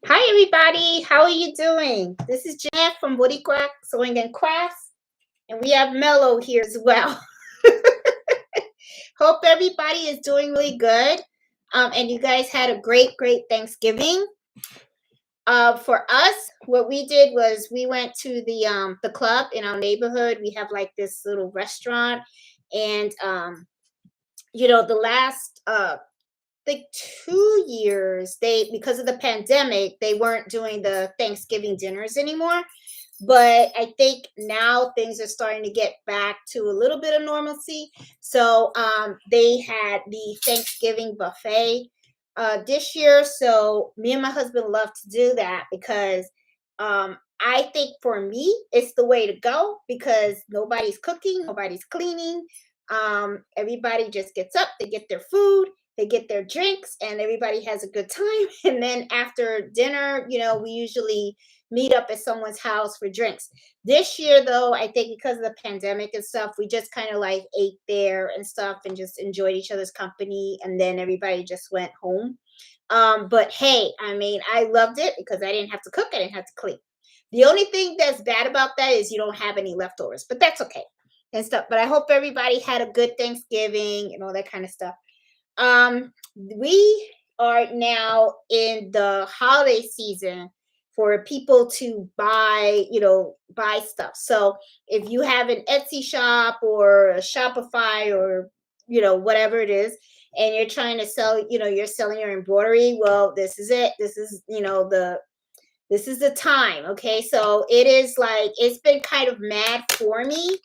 Hi, everybody. How are you doing? This is Jeanette from Woody Quack Sewing and Crafts, and we have Mello here as well. Hope everybody is doing really good. And you guys had a great Thanksgiving. For us, what we did was we went to the club in our neighborhood. We have like this little restaurant, and the last like 2 years they because of the pandemic they weren't doing the Thanksgiving dinners anymore, but I think now things are starting to get back to a little bit of normalcy. So they had the Thanksgiving buffet this year. So me and my husband love to do that because I think for me it's the way to go because nobody's cooking, nobody's cleaning. Everybody just gets up, they get their food, they get their drinks, and everybody has a good time. And then after dinner, we usually meet up at someone's house for drinks. This year, though, I think because of the pandemic and stuff, we just kind of like ate there and stuff and just enjoyed each other's company. And then everybody just went home. But hey, I mean, I loved it because I didn't have to cook, I didn't have to clean. The only thing that's bad about that is you don't have any leftovers, but that's okay and stuff. But I hope everybody had a good Thanksgiving and all that kind of stuff. We are now in the holiday season for people to buy stuff. So if you have an Etsy shop or a Shopify or whatever it is, and you're trying to sell, you're selling your embroidery, well, this is it. This is the time. Okay, so it is like it's been kind of mad for me.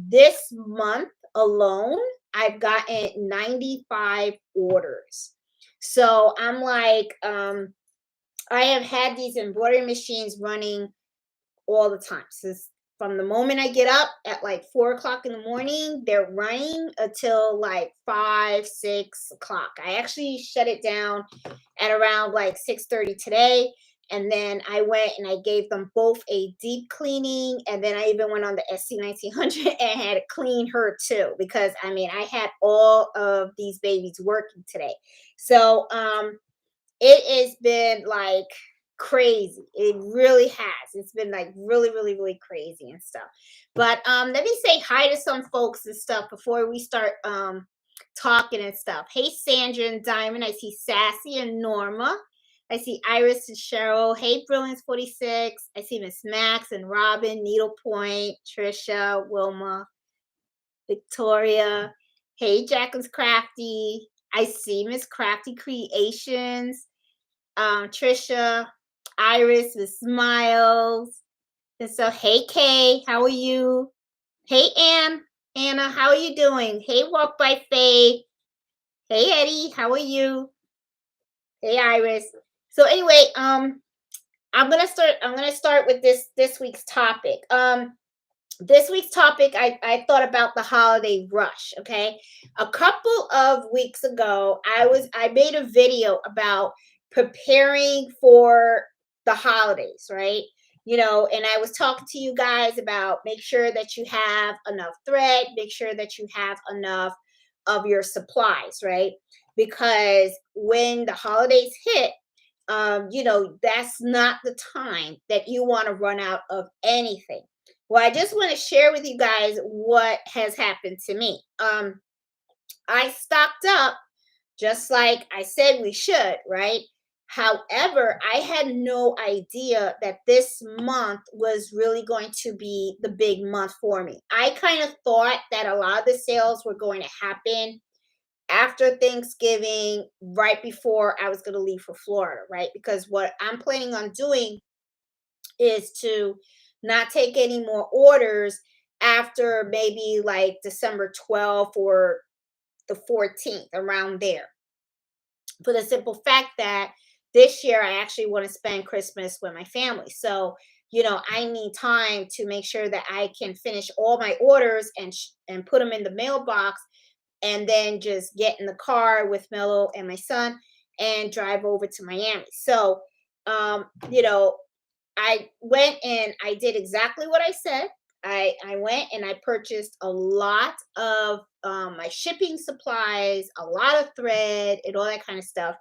This month alone I've gotten 95 orders. So I'm like, I have had these embroidery machines running all the time. Since from the moment I get up at like 4 o'clock in the morning, they're running until like 5, 6 o'clock. I actually shut it down at around like 6:30 today. And then I went and I gave them both a deep cleaning. And then I even went on the SC 1900 and had to clean her too. Because I mean, I had all of these babies working today. So it has been like crazy. It really has. It's been like really crazy and stuff. But let me say hi to some folks and stuff before we start talking and stuff. Hey, Sandra and Diamond. I see Sassy and Norma. I see Iris and Cheryl. Hey, Brilliance 46. I see Miss Max and Robin, Needlepoint, Trisha, Wilma, Victoria. Hey, Jacqueline's Crafty. I see Miss Crafty Creations. Trisha, Iris with smiles. And so, hey, Kay, how are you? Hey, Anna, how are you doing? Hey, Walk by Faith. Hey, Eddie, how are you? Hey, Iris. So anyway, I'm gonna start with this week's topic. This week's topic, I thought about the holiday rush. Okay, a couple of weeks ago, I made a video about preparing for the holidays, right? And I was talking to you guys about make sure that you have enough thread, make sure that you have enough of your supplies, right? Because when the holidays hit, that's not the time that you want to run out of anything. Well, I just want to share with you guys what has happened to me. I stocked up just like I said we should, right? However, I had no idea that this month was really going to be the big month for me. I kind of thought that a lot of the sales were going to happen after Thanksgiving, right before I was going to leave for Florida, right? Because what I'm planning on doing is to not take any more orders after maybe like December 12th or the 14th, around there. For the simple fact that this year I actually want to spend Christmas with my family. So, I need time to make sure that I can finish all my orders and put them in the mailbox and then just get in the car with Mello and my son and drive over to Miami. So, um, you know, I went and I did exactly what I said. I went and I purchased a lot of my shipping supplies, a lot of thread, and all that kind of stuff.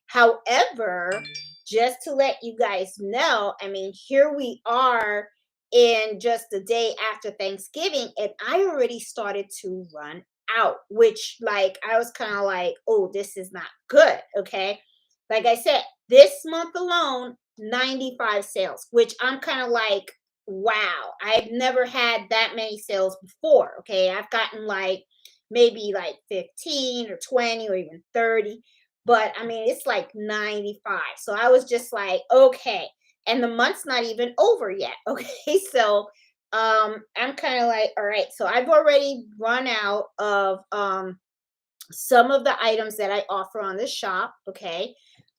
However, just to let you guys know, I mean, here we are in just the day after Thanksgiving, and I already started to run out, which like I was kind of like, oh, this is not good. Okay. Like I said, this month alone, 95 sales, which I'm kind of like, wow, I've never had that many sales before. Okay. I've gotten like maybe like 15 or 20 or even 30, but I mean, it's like 95. So I was just like, okay. And the month's not even over yet. Okay. So I'm kind of like, all right. So I've already run out of some of the items that I offer on the shop. Okay.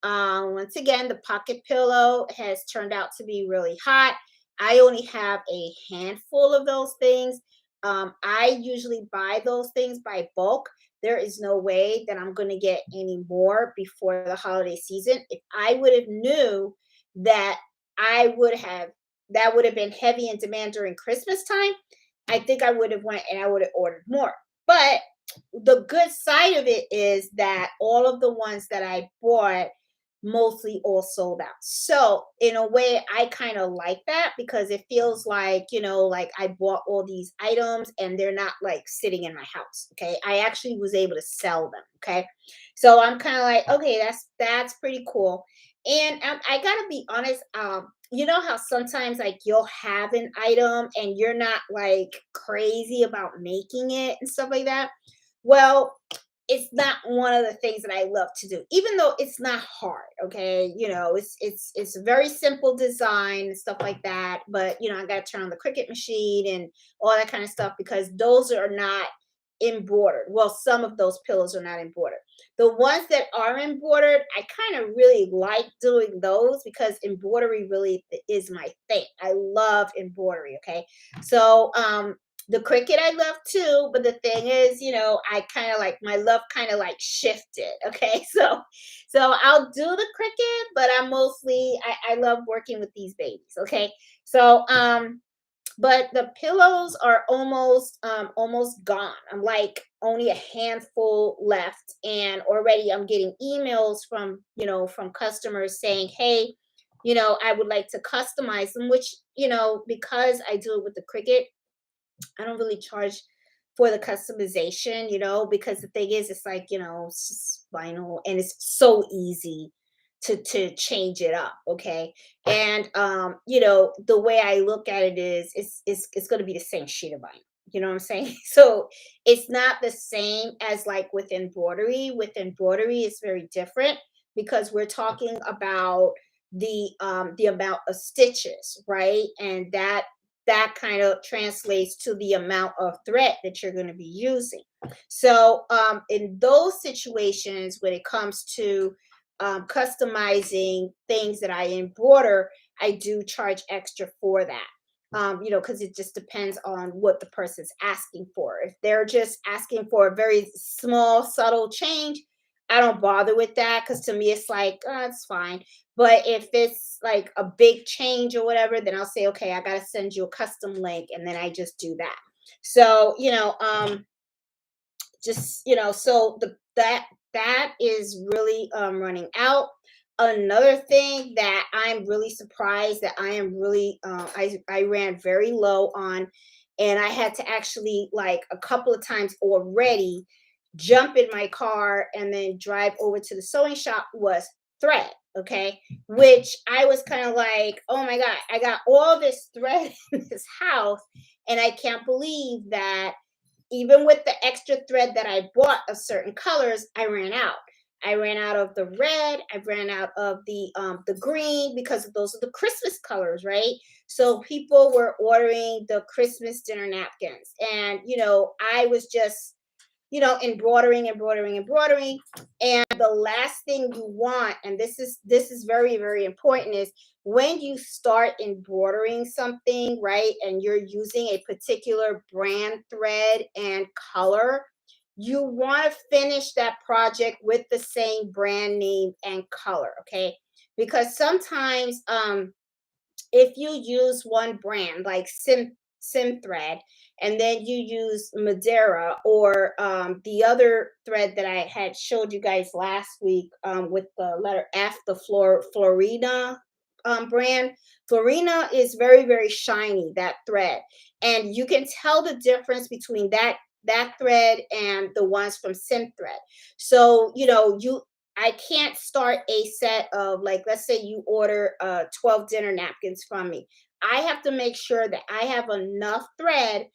Once again, the pocket pillow has turned out to be really hot. I only have a handful of those things. I usually buy those things by bulk. There is no way that I'm going to get any more before the holiday season. If I would have knew that I would have that would have been heavy in demand during Christmas time, I think I would have went and I would have ordered more. But the good side of it is that all of the ones that I bought mostly all sold out. So in a way, I kind of like that because it feels like, like I bought all these items and they're not like sitting in my house. Okay. I actually was able to sell them. Okay. So I'm kind of like, okay, that's pretty cool. And I gotta be honest, you know how sometimes like you'll have an item and you're not like crazy about making it and stuff like that. Well, it's not one of the things that I love to do, even though it's not hard. Okay, it's a very simple design and stuff like that. But I got to turn on the Cricut machine and all that kind of stuff because those are not embroidered. Well, some of those pillows are not embroidered. The ones that are embroidered, I kind of really like doing those because embroidery really is my thing. I love embroidery. Okay, so the cricket I love too, but the thing is, I kind of like my love kind of like shifted. Okay, so I'll do the cricket, but I love working with these babies. Okay, so but the pillows are almost gone. I'm like only a handful left, and already I'm getting emails from customers saying, hey, I would like to customize them, which because I do it with the cricket, I don't really charge for the customization, because the thing is, it's like, it's just vinyl and it's so easy to change it up, okay? And the way I look at it is it's going to be the same sheet of vinyl. You know what I'm saying? So it's not the same as like with embroidery. With embroidery, it's very different because we're talking about the amount of stitches, right? And that kind of translates to the amount of thread that you're going to be using. So, in those situations, when it comes to customizing things that I embroider, I do charge extra for that. Because it just depends on what the person's asking for. If they're just asking for a very small, subtle change, I don't bother with that because to me, it's like, oh, it's fine. But if it's like a big change or whatever, then I'll say, okay, I gotta send you a custom link, and then I just do that. So, so that is really running out. Another thing that I'm really surprised that I am really I ran very low on, and I had to actually like a couple of times already jump in my car and then drive over to the sewing shop was thread. Okay, which I was kind of like, oh my god, I got all this thread in this house, and I can't believe that even with the extra thread that I bought of certain colors, I ran out. I ran out of the red. I ran out of the green because those are the Christmas colors, right? So people were ordering the Christmas dinner napkins, and I was just embroidering. And the last thing you want, and this is very, very important, is when you start embroidering something, right, and you're using a particular brand thread and color, you want to finish that project with the same brand name and color, okay? Because sometimes if you use one brand like sim thread, and then you use Madeira or the other thread that I had showed you guys last week with the letter F, the Florina brand. Florina is very, very shiny, that thread. And you can tell the difference between that thread and the ones from sim thread. So, I can't start a set of, like, let's say you order 12 dinner napkins from me. I have to make sure that I have enough thread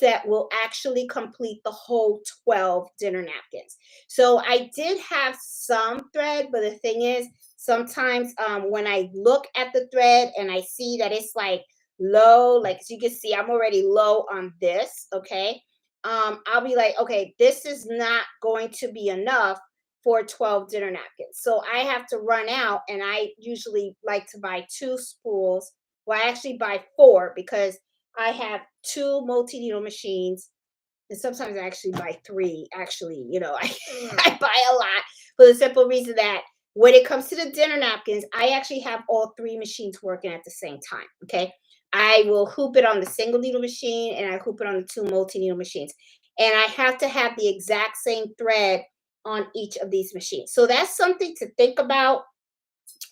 that will actually complete the whole 12 dinner napkins. So I did have some thread, but the thing is, sometimes when I look at the thread and I see that it's like low, like as you can see, I'm already low on this, okay? I'll be like, okay, this is not going to be enough for 12 dinner napkins. So I have to run out, and I usually like to buy two spools. Well, I actually buy four because I have two multi needle machines, and sometimes I actually buy three. Actually, I buy a lot for the simple reason that when it comes to the dinner napkins, I actually have all three machines working at the same time. Okay. I will hoop it on the single needle machine and I hoop it on the two multi needle machines. And I have to have the exact same thread on each of these machines. So that's something to think about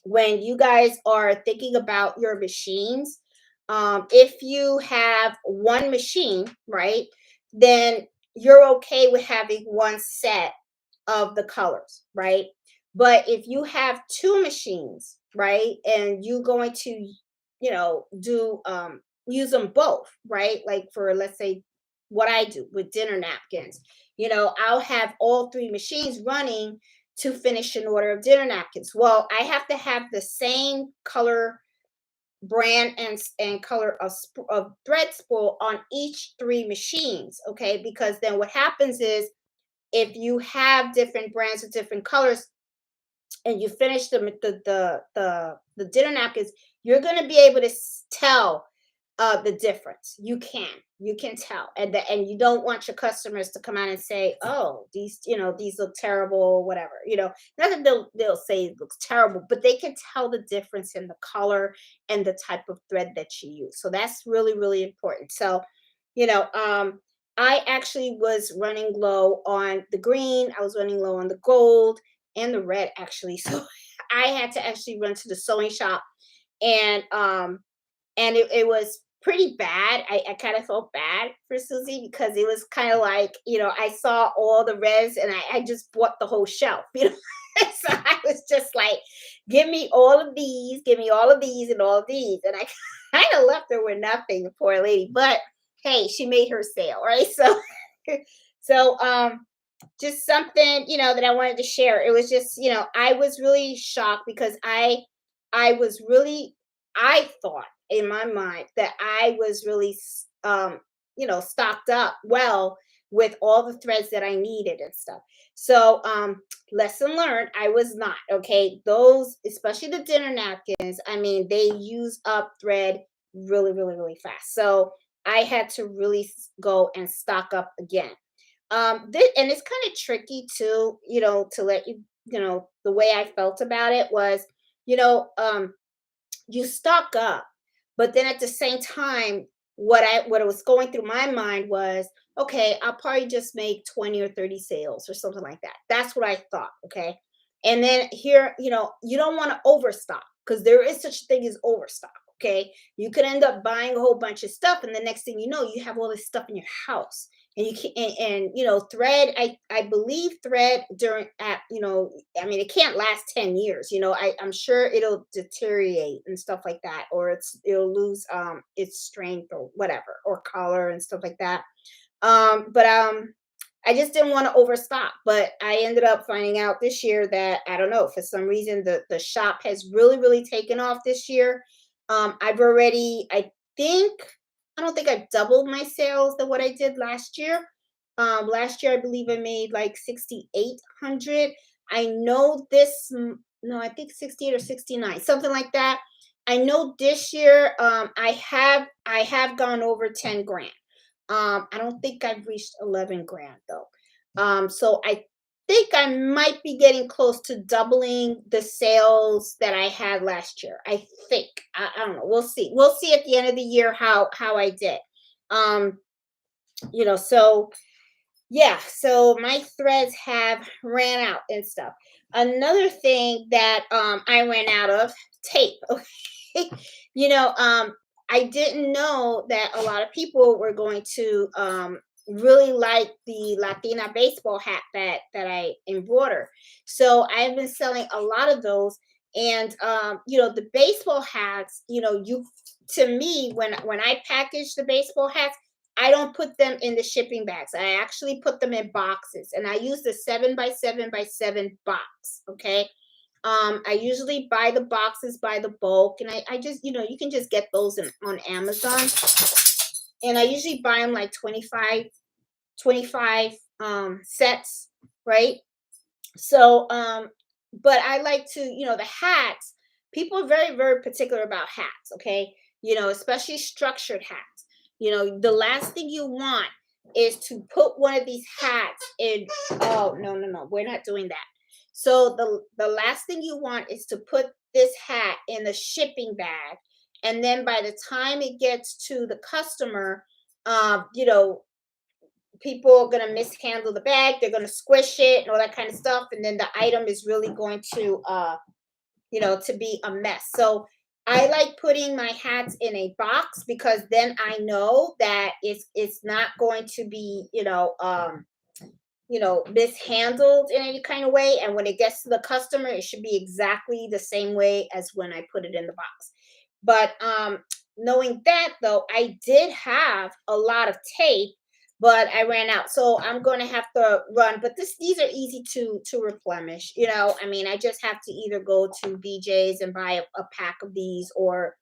when you guys are thinking about your machines. If you have one machine, right, then you're okay with having one set of the colors, right? But if you have two machines, right, and you're going to, do use them both, right? Like for, let's say, what I do with dinner napkins, I'll have all three machines running to finish an order of dinner napkins. Well, I have to have the same color brand and color of thread spool on each three machines, okay? Because then what happens is, if you have different brands with different colors and you finish the dinner napkins, you're going to be able to tell the difference. You can tell, and you don't want your customers to come out and say, oh, these look terrible or whatever. Not that they'll say it looks terrible, but they can tell the difference in the color and the type of thread that you use. So that's really, really important. So, I actually was running low on the green, I was running low on the gold and the red, actually. So I had to actually run to the sewing shop, and it was pretty bad. I kind of felt bad for Susie because it was kind of like, I saw all the reds and I just bought the whole shelf, So I was just like, give me all of these, give me all of these and all of these. And I kind of left her with nothing, the poor lady. But hey, she made her sale, right? So so just something, that I wanted to share. It was just, I was really shocked because I was really, I thought in my mind that I was really stocked up well with all the threads that I needed and stuff. So lesson learned, I was not. Okay, those, especially the dinner napkins, I mean, they use up thread really, really, really fast. So I had to really go and stock up again. And it's kind of tricky too, to let you, the way I felt about it was, you know, um, you stock up, but then at the same time, what was going through my mind was, okay, I'll probably just make 20 or 30 sales or something like that. That's what I thought. Okay. And then here, you don't want to overstock because there is such a thing as overstock. Okay. You could end up buying a whole bunch of stuff, and the next thing you know, you have all this stuff in your house. And you can, thread, I believe thread during at I mean, it can't last 10 years. I'm sure it'll deteriorate and stuff like that, or it'll lose its strength or whatever, or color and stuff like that. But I just didn't want to overstock. But I ended up finding out this year that, I don't know, for some reason the shop has really, really taken off this year. I think I don't think I've doubled my sales than what I did last year. Last year I believe I made like 6,800. I know no, I think 68 or 69, something like that. I know this year I have gone over 10 grand. I don't think I've reached 11 grand though. So I think I might be getting close to doubling the sales that I had last year. I think. I don't know. We'll see. We'll see at the end of the year how I did. Um, so yeah, so my threads have ran out and stuff. Another thing that I ran out of tape. Okay. you know, um I didn't know that a lot of people were going to really like the Latina baseball hat that I embroider. So I've been selling a lot of those, and the baseball hats, you to me, when I package the baseball hats, I don't put them in the shipping bags. I actually put them in boxes, and I use the 7 by 7 by 7 box. Okay. I usually buy the boxes by the bulk, and I just, you can just get those on Amazon. And I usually buy them like 25 sets, right? So, but I like to, the hats, people are very, very particular about hats, okay? Especially structured hats. The last thing you want is to put one of these hats in. Oh, no, no, no, we're not doing that. So the last thing you want is to put this hat in a shipping bag. And then by the time it gets to the customer, um, you know, people are going to mishandle the bag, they're going to squish it and all that kind of stuff, and then the item is really going to to be a mess. So I like putting my hats in a box, because then I know that it's not going to be mishandled in any kind of way, and when it gets to the customer, it should be exactly the same way as when I put it in the box. But knowing that, though, I did have a lot of tape, but I ran out, so I'm going to have to run. But these are easy to replenish. I mean, I just have to either go to BJ's and buy a pack of these, or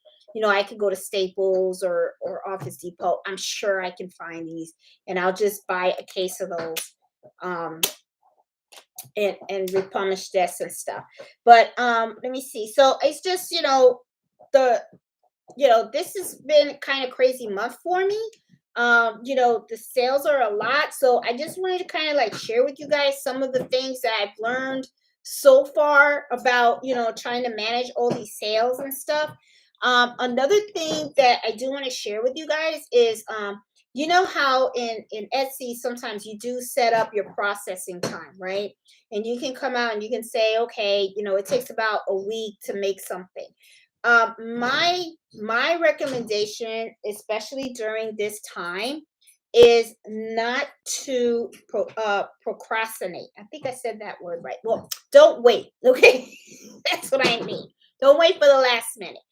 I could go to Staples or Office Depot. I'm sure I can find these, and I'll just buy a case of those, um and replenish this and stuff. But let me see. So it's just, the this has been kind of crazy month for me. The sales are a lot, so I just wanted to kind of like share with you guys some of the things that I've learned so far about, trying to manage all these sales and stuff. Another thing that I do want to share with you guys is, you know how in Etsy sometimes you do set up your processing time, right? And you can come out and you can say, okay, it takes about a week to make something. My recommendation, especially during this time, is not to procrastinate. I think I said that word right. Well, don't wait. Okay, that's what I mean. Don't wait for the last minute.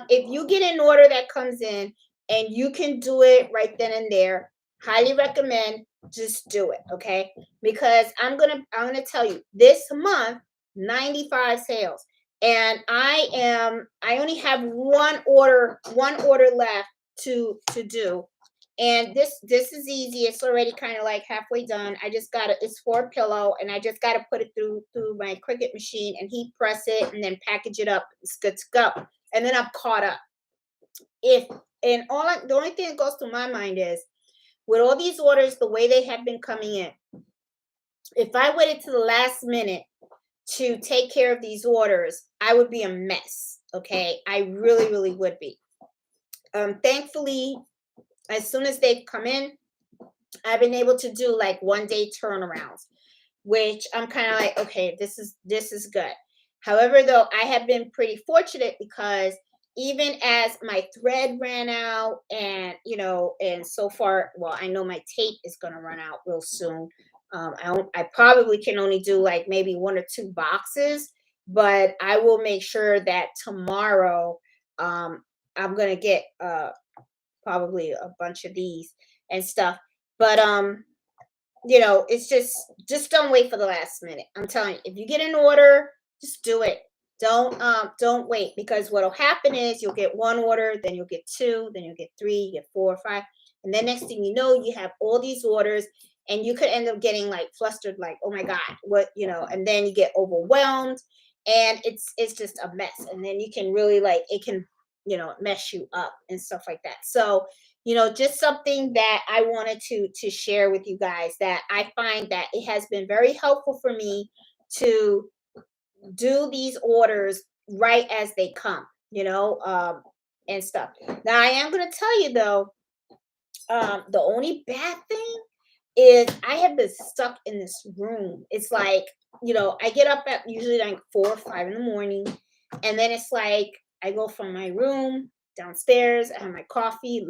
If you get an order that comes in and you can do it right then and there, highly recommend just do it. Okay, because I'm gonna tell you, this month 95 sales, and I only have one order left to do. And this is easy. It's already kind of like halfway done. I just got it's for a pillow, and I just got to put it through my Cricut machine and heat press it and then package it up. It's good to go. And then I'm caught up. If and the only thing that goes through my mind is, with all these orders the way they have been coming in, if I waited to the last minute to take care of these orders, I would be a mess. Okay. I really, really would be. Thankfully, as soon as they've come in, I've been able to do like 1 day turnarounds, which I'm kind of like, okay, this is good. However, though, I have been pretty fortunate, because even as my thread ran out, and so far, well, I know my tape is gonna run out real soon. I probably can only do like maybe 1 or 2 boxes, but I will make sure that tomorrow, I'm gonna get probably a bunch of these and stuff. But it's just don't wait for the last minute. I'm telling you, if you get an order, just do it. Don't wait, because what'll happen is you'll get one order, then you'll get two, then you'll get three, you get four, five, and then next thing you know, you have all these orders, and you could end up getting like flustered, like, oh my God, what, and then you get overwhelmed, and it's just a mess. And then you can really like it can, mess you up and stuff like that. So just something that I wanted to share with you guys, that I find that it has been very helpful for me to do these orders right as they come, and stuff. Now I am going to tell you, though, The only bad thing is I have been stuck in this room. It's like, I get up at usually like 4 or 5 in the morning, and then it's like I go from my room downstairs. I have my coffee.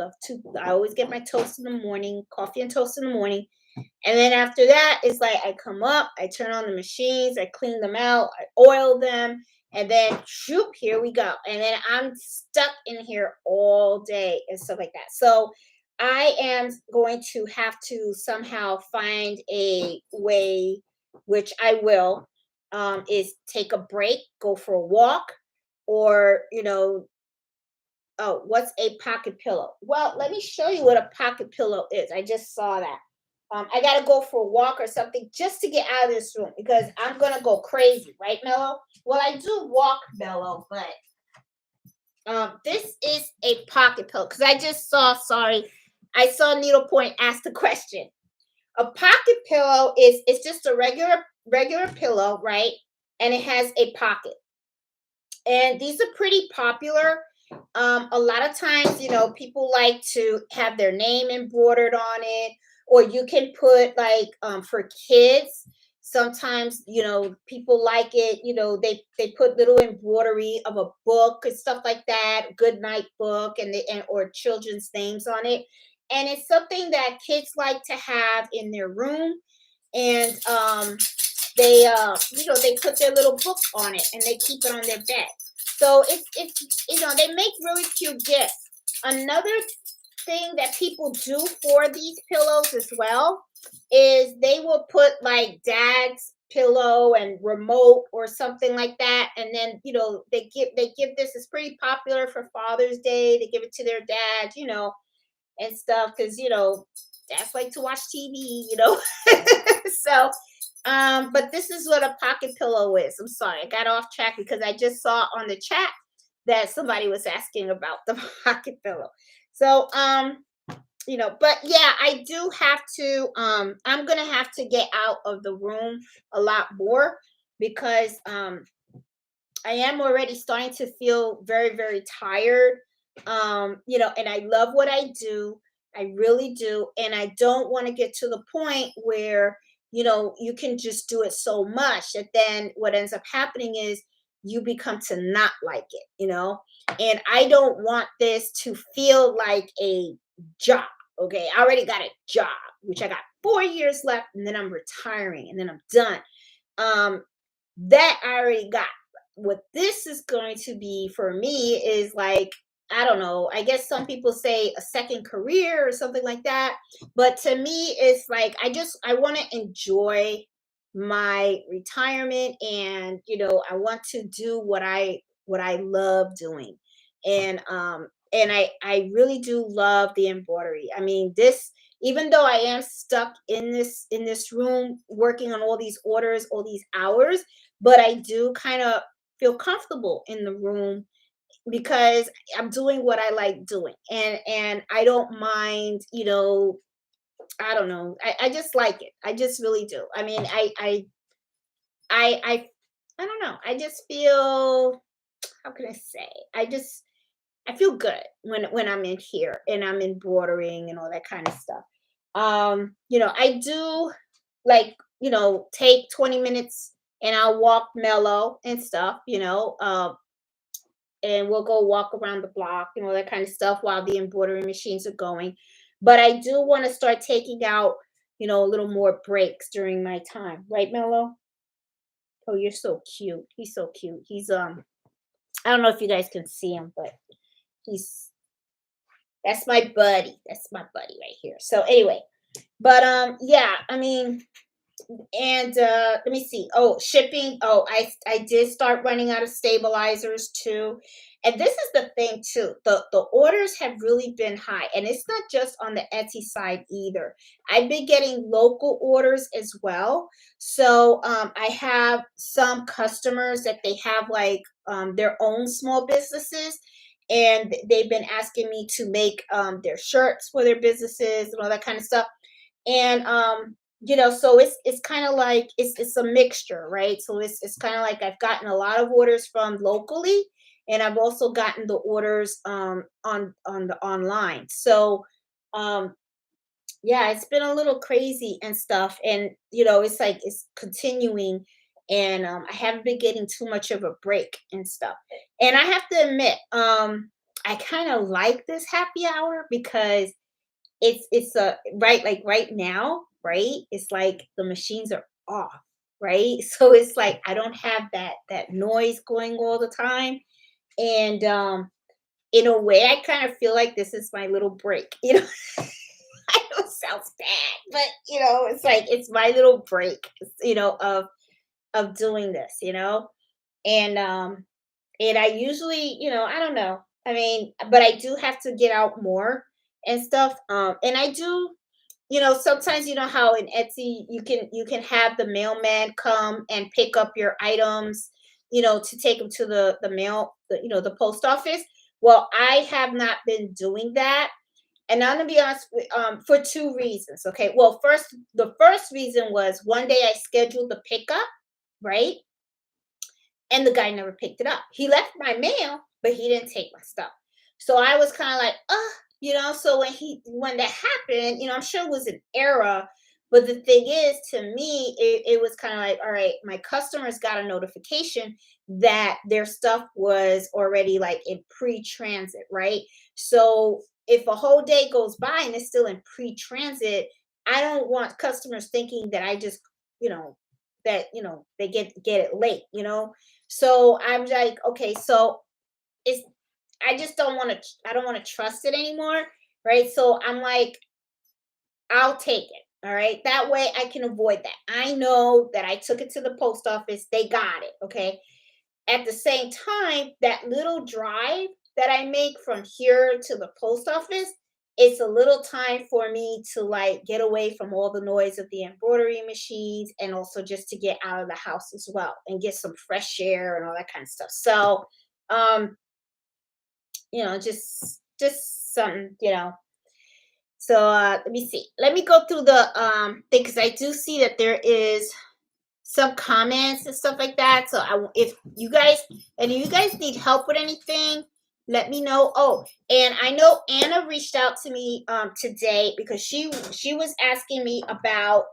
I always get my toast in the morning, coffee and toast in the morning. And then after that, it's like I come up, I turn on the machines, I clean them out, I oil them, and then shoop, here we go. And then I'm stuck in here all day and stuff like that. So I am going to have to somehow find a way, which I will, is take a break, go for a walk, or, oh, what's a pocket pillow? Well, let me show you what a pocket pillow is. I just saw that. I gotta go for a walk or something just to get out of this room because I'm gonna go crazy, right, Mello? Well, I do walk, Mello, but this is a pocket pillow because I just saw. Sorry, I saw Needlepoint ask the question. A pocket pillow is it's just a regular pillow, right? And it has a pocket, and these are pretty popular. A lot of times, people like to have their name embroidered on it, or you can put like for kids. Sometimes, people like it. They put little embroidery of a book and stuff like that, good night book, and or children's names on it. And it's something that kids like to have in their room, and they put their little book on it and they keep it on their bed. So it's they make really cute gifts. Another thing that people do for these pillows as well is they will put like dad's pillow and remote or something like that, and then they give this. It's pretty popular for Father's Day. They give it to their dad, and stuff, because dads like to watch TV. So but this is what a pocket pillow is. I'm sorry, I got off track because I just saw on the chat that somebody was asking about the pocket pillow. So but yeah, I do have to I'm gonna have to get out of the room a lot more because I am already starting to feel very, very tired. And I love what I do. I really do. And I don't want to get to the point where, you can just do it so much that then what ends up happening is you become to not like it. And I don't want this to feel like a job. Okay. I already got a job, which I got 4 years left, and then I'm retiring and then I'm done. That I already got. What this is going to be for me is like, I don't know, I guess some people say a second career or something like that. But to me, it's like I want to enjoy my retirement, and I want to do what I love doing. And I really do love the embroidery. I mean, this, even though I am stuck in this room working on all these orders, all these hours, but I do kind of feel comfortable in the room because I'm doing what I like doing, and I don't mind. I don't know. I just like it. I just really do. I mean, I I I don't know. I just feel, how can I say? I feel good when I'm in here and I'm embroidering and all that kind of stuff. I do like, take 20 minutes and I'll walk mellow and stuff, and we'll go walk around the block and all that kind of stuff while the embroidery machines are going. But I do want to start taking out, a little more breaks during my time. Right, Mello? Oh, you're so cute. He's so cute. I don't know if you guys can see him, but he's that's my buddy. That's my buddy right here. So anyway, but yeah, I mean, and let me see. Oh, shipping. Oh, I did start running out of stabilizers too. And this is the thing too. The orders have really been high, and it's not just on the Etsy side either. I've been getting local orders as well. So I have some customers that they have like their own small businesses, and they've been asking me to make their shirts for their businesses and all that kind of stuff. And so it's kind of like it's a mixture, right? So it's kind of like I've gotten a lot of orders from locally, and I've also gotten the orders on the online. So Yeah, it's been a little crazy and stuff. And, it's like it's continuing. And I haven't been getting too much of a break and stuff. And I have to admit, I kind of like this happy hour because it's a right like right now, right? It's like the machines are off, right? So it's like I don't have that noise going all the time. And in a way I kind of feel like this is my little break. I know it sounds bad, but it's like it's my little break, of doing this. And I usually, I don't know. I mean, but I do have to get out more and stuff. And I do, sometimes how in Etsy you can have the mailman come and pick up your items, to take them to the mail, the post office. Well, I have not been doing that, and I'm gonna be honest for two reasons. Okay. Well, the first reason was one day I scheduled the pickup, right? And the guy never picked it up. He left my mail, but he didn't take my stuff. So I was kind of like, so when that happened, I'm sure it was an error. But the thing is, to me, it was kind of like, all right, my customers got a notification that their stuff was already like in pre-transit, right? So if a whole day goes by and it's still in pre-transit, I don't want customers thinking that I just, you know, they get it late. So I'm like, okay, so it's I just don't want to trust it anymore, right? So I'm like, I'll take it. All right. That way I can avoid that. I know that I took it to the post office, they got it. Okay. At the same time, that little drive that I make from here to the post office, it's a little time for me to like get away from all the noise of the embroidery machines and also just to get out of the house as well and get some fresh air and all that kind of stuff. So, um, just something. So let me see. Let me go through the thing because I do see that there is some comments and stuff like that. So if you guys need help with anything, let me know. Oh, and I know Anna reached out to me today because she was asking me about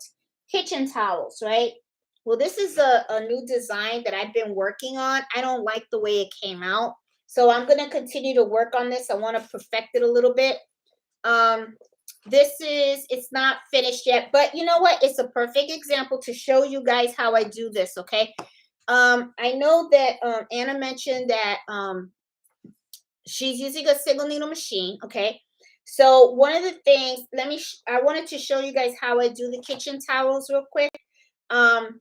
kitchen towels, right? Well, this is a new design that I've been working on. I don't like the way it came out. So I'm gonna continue to work on this. I want to perfect it a little bit. um it's not finished yet, but you know what, it's a perfect example to show you guys how I do this. Okay. I know that Anna mentioned that she's using a single needle machine. Okay. So one of the things, I wanted to show you guys how I do the kitchen towels real quick. um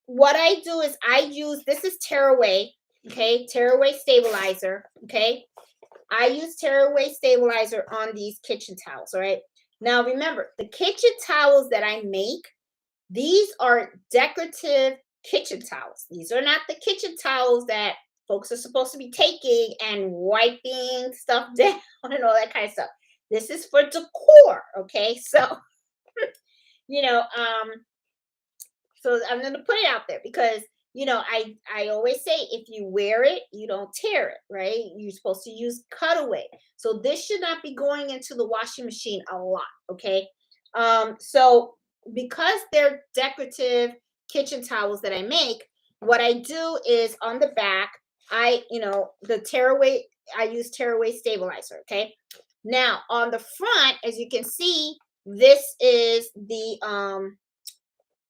what I do is I use, this is tearaway. Okay, tearaway stabilizer. Okay, I use tearaway stabilizer on these kitchen towels. All right. Now remember, the kitchen towels that I make, these are decorative kitchen towels. These are not the kitchen towels that folks are supposed to be taking and wiping stuff down and all that kind of stuff. This is for decor. Okay. So, you know, um, so I'm going to put it out there because I always say if you wear it, you don't tear it, right? You're supposed to use cutaway. So this should not be going into the washing machine a lot, okay? So because they're decorative kitchen towels that I make, what I do is on the back, the tearaway, I use tearaway stabilizer, okay? Now on the front, as you can see, this is the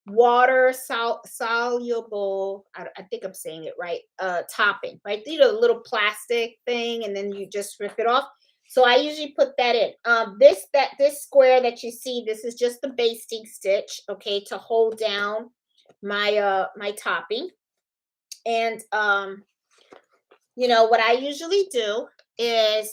water soluble, I think I'm saying it right, topping, right? Little plastic thing, and then you just rip it off. So I usually put that in. This square that you see, this is just the basting stitch, okay, to hold down my topping. And what I usually do is,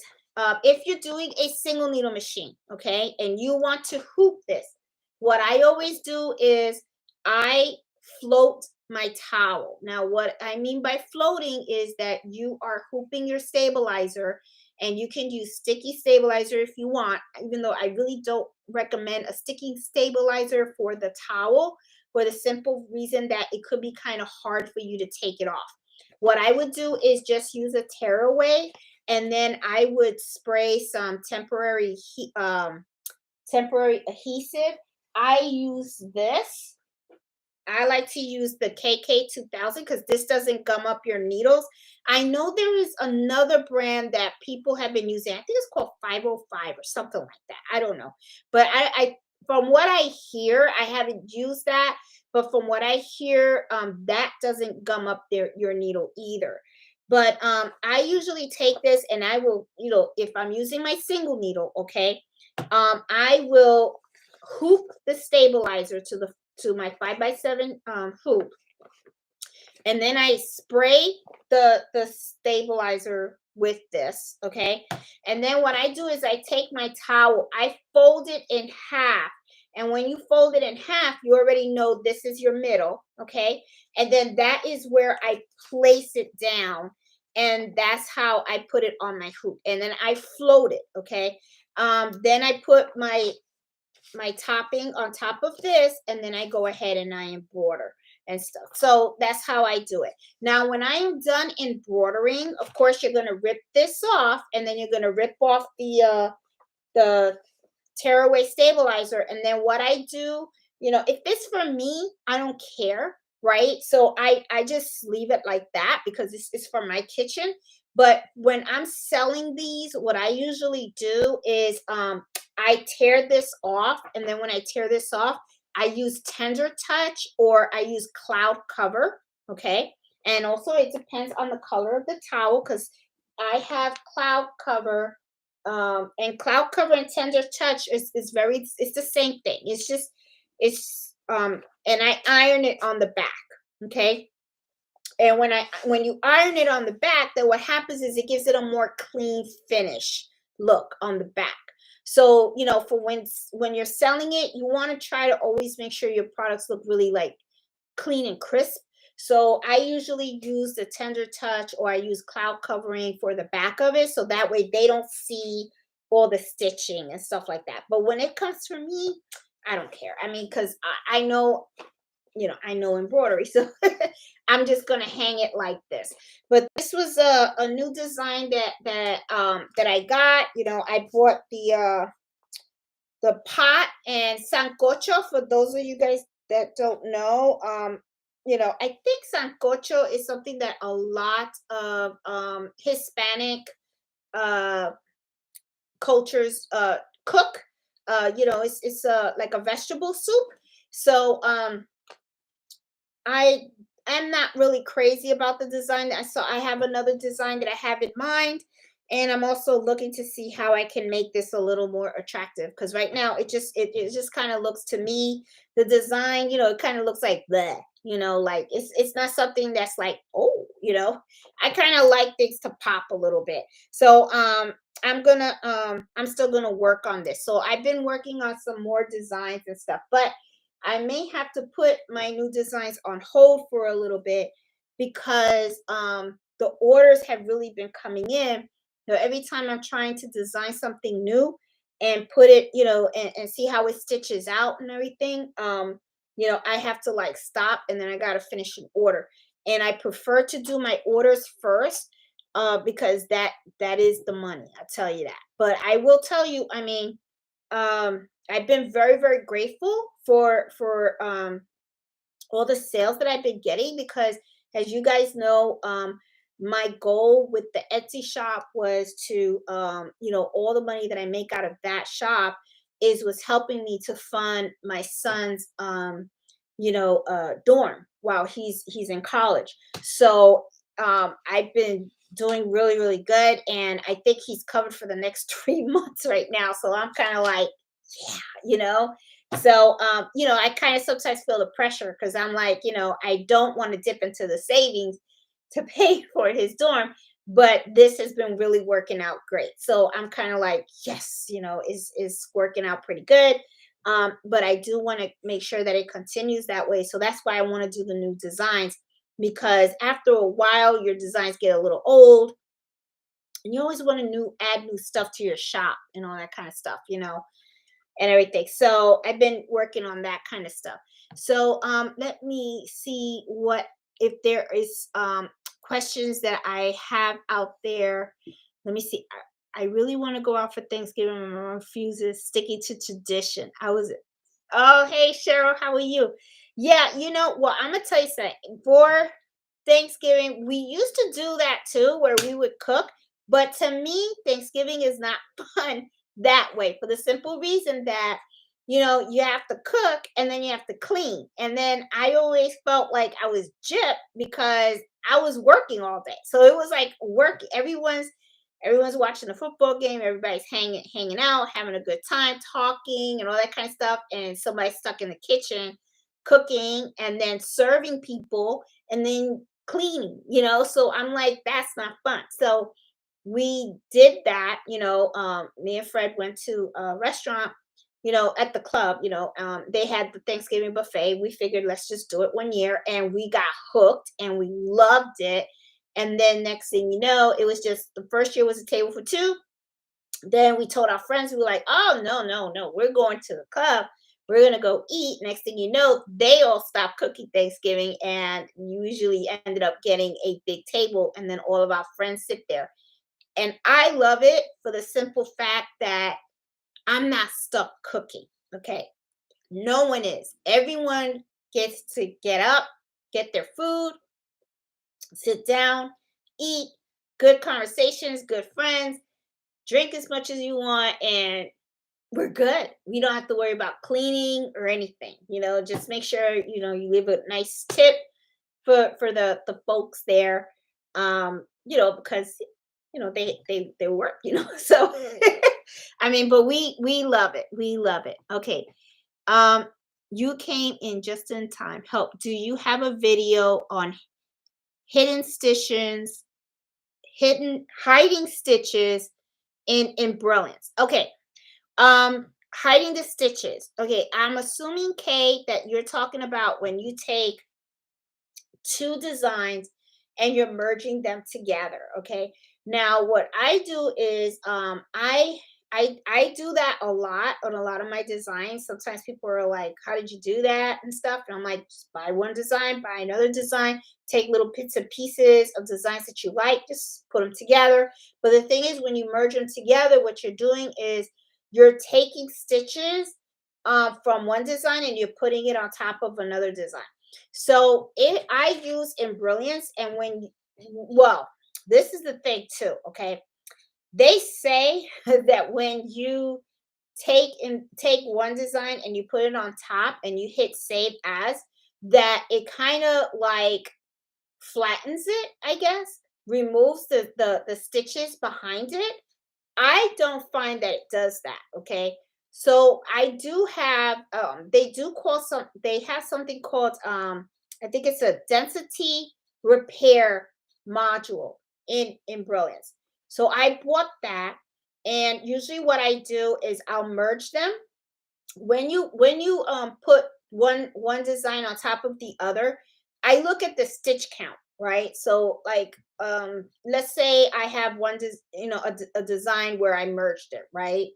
if you're doing a single needle machine, okay, and you want to hoop this, what I always do is I float my towel. Now, what I mean by floating is that you are hooping your stabilizer, and you can use sticky stabilizer if you want, even though I really don't recommend a sticky stabilizer for the towel, for the simple reason that it could be kind of hard for you to take it off. What I would do is just use a tearaway, and then I would spray some temporary adhesive. I use this. I like to use the KK 2000 because this doesn't gum up your needles. I know there is another brand that people have been using. I think it's called 505 or something like that. I don't know. But I from what I hear, I haven't used that, but from what I hear, that doesn't gum up your needle either. But I usually take this and I will, if I'm using my single needle, okay, I will hoop the stabilizer to my 5x7 hoop, and then I spray the stabilizer with this, okay? And then what I do is I take my towel, I fold it in half. And when you fold it in half, you already know this is your middle, okay? And then that is where I place it down. And that's how I put it on my hoop. And then I float it, okay? Then I put my topping on top of this, and then I go ahead and I embroider and stuff. So that's how I do it. Now, when I am done embroidering, of course, you're going to rip this off, and then you're going to rip off the tearaway stabilizer. And then what I do, if it's for me, I don't care, right? So I just leave it like that because it's for my kitchen. But when I'm selling these, what I usually do is I tear this off, and then when I tear this off, I use Tender Touch or I use Cloud Cover, okay? And also it depends on the color of the towel because I have Cloud Cover, and Cloud Cover and Tender Touch is very, it's the same thing. It's just and I iron it on the back, okay? And when you iron it on the back, then what happens is it gives it a more clean finish look on the back. So, for when you're selling it, you want to try to always make sure your products look really like clean and crisp. So I usually use the Tender Touch or I use cloud covering for the back of it. So that way they don't see all the stitching and stuff like that. But when it comes for me, I don't care. I mean, because I know, I know embroidery. So I'm just gonna hang it like this. But this was a new design that I got. I bought the pot and sancocho. For those of you guys that don't know, I think sancocho is something that a lot of Hispanic uh cultures cook. It's like a vegetable soup. So I am not really crazy about the design. I have another design that I have in mind, and I'm also looking to see how I can make this a little more attractive. Because right now it just kind of looks to me, the design, it kind of looks like that. Like it's not something that's like, oh, I kind of like things to pop a little bit. So I'm still gonna work on this. So I've been working on some more designs and stuff, but I may have to put my new designs on hold for a little bit because the orders have really been coming in. Every time I'm trying to design something new and put it, and see how it stitches out and everything, I have to like stop and then I got to finish an order. And I prefer to do my orders first because that is the money. I'll tell you that. But I will tell you, I mean, I've been very, very grateful for all the sales that I've been getting because, as you guys know, my goal with the Etsy shop was to, all the money that I make out of that shop was helping me to fund my son's, dorm while he's in college. So I've been doing really, really good, and I think he's covered for the next 3 months right now. So I'm kind of like, yeah, so I kind of sometimes feel the pressure because I'm like, I don't want to dip into the savings to pay for his dorm, but this has been really working out great. So I'm kind of like, yes, is working out pretty good. But I do want to make sure that it continues that way. So that's why I want to do the new designs, because after a while your designs get a little old and you always want to add new stuff to your shop and all that kind of stuff, and everything. So I've been working on that kind of stuff. So let me see what if there is questions that I have out there. Let me see. I really want to go out for Thanksgiving. My mom refuses, sticking to tradition. Oh, hey, Cheryl, how are you? Yeah, well, I'm gonna tell you something. For Thanksgiving, we used to do that too, where we would cook. But to me, Thanksgiving is not fun that way for the simple reason that, you have to cook and then you have to clean. And then I always felt like I was gypped because I was working all day. So it was like work. Everyone's watching the football game, everybody's hanging out, having a good time, talking and all that kind of stuff, and somebody's stuck in the kitchen cooking and then serving people and then cleaning, so I'm like, that's not fun. So we did that, me and Fred went to a restaurant, at the club, they had the Thanksgiving buffet. We figured let's just do it one year, and we got hooked and we loved it. And then next thing you know, it was just the first year was a table for two. Then we told our friends, we were like, oh, no, no, no, we're going to the club. We're going to go eat. Next thing you know, they all stopped cooking Thanksgiving and usually ended up getting a big table. And then all of our friends sit there. And I love it for the simple fact that I'm not stuck cooking. Okay. No one is. Everyone gets to get up, get their food, sit down, eat, good conversations, good friends, drink as much as you want, and we're good. We don't have to worry about cleaning or anything. Just make sure you leave a nice tip for the folks there. Because they work. So I mean, but we love it. We love it. Okay. Um, you came in just in time. Help. Do you have a video on hidden stitches, hiding stitches in brilliance? Okay. Hiding the stitches. Okay, I'm assuming, Kate, that you're talking about when you take two designs and you're merging them together. Okay. Now what I do is I do that a lot on a lot of my designs. Sometimes people are like, how did you do that and stuff? And I'm like, just buy one design, buy another design, take little bits and pieces of designs that you like, just put them together. But the thing is, when you merge them together, what you're doing is you're taking stitches from one design and you're putting it on top of another design. So it I use in Brilliance, and well, this is the thing too, okay? They say that when you take one design and you put it on top and you hit save as, that it kind of like flattens it, I guess, removes the stitches behind it. I don't find that it does that, okay? So I do have they have something called I think it's a density repair module in Brilliance. So I bought that, and usually what I do is I'll merge them when you put one design on top of the other. I look at the stitch count, right? So like let's say I have a design where I merged it, right?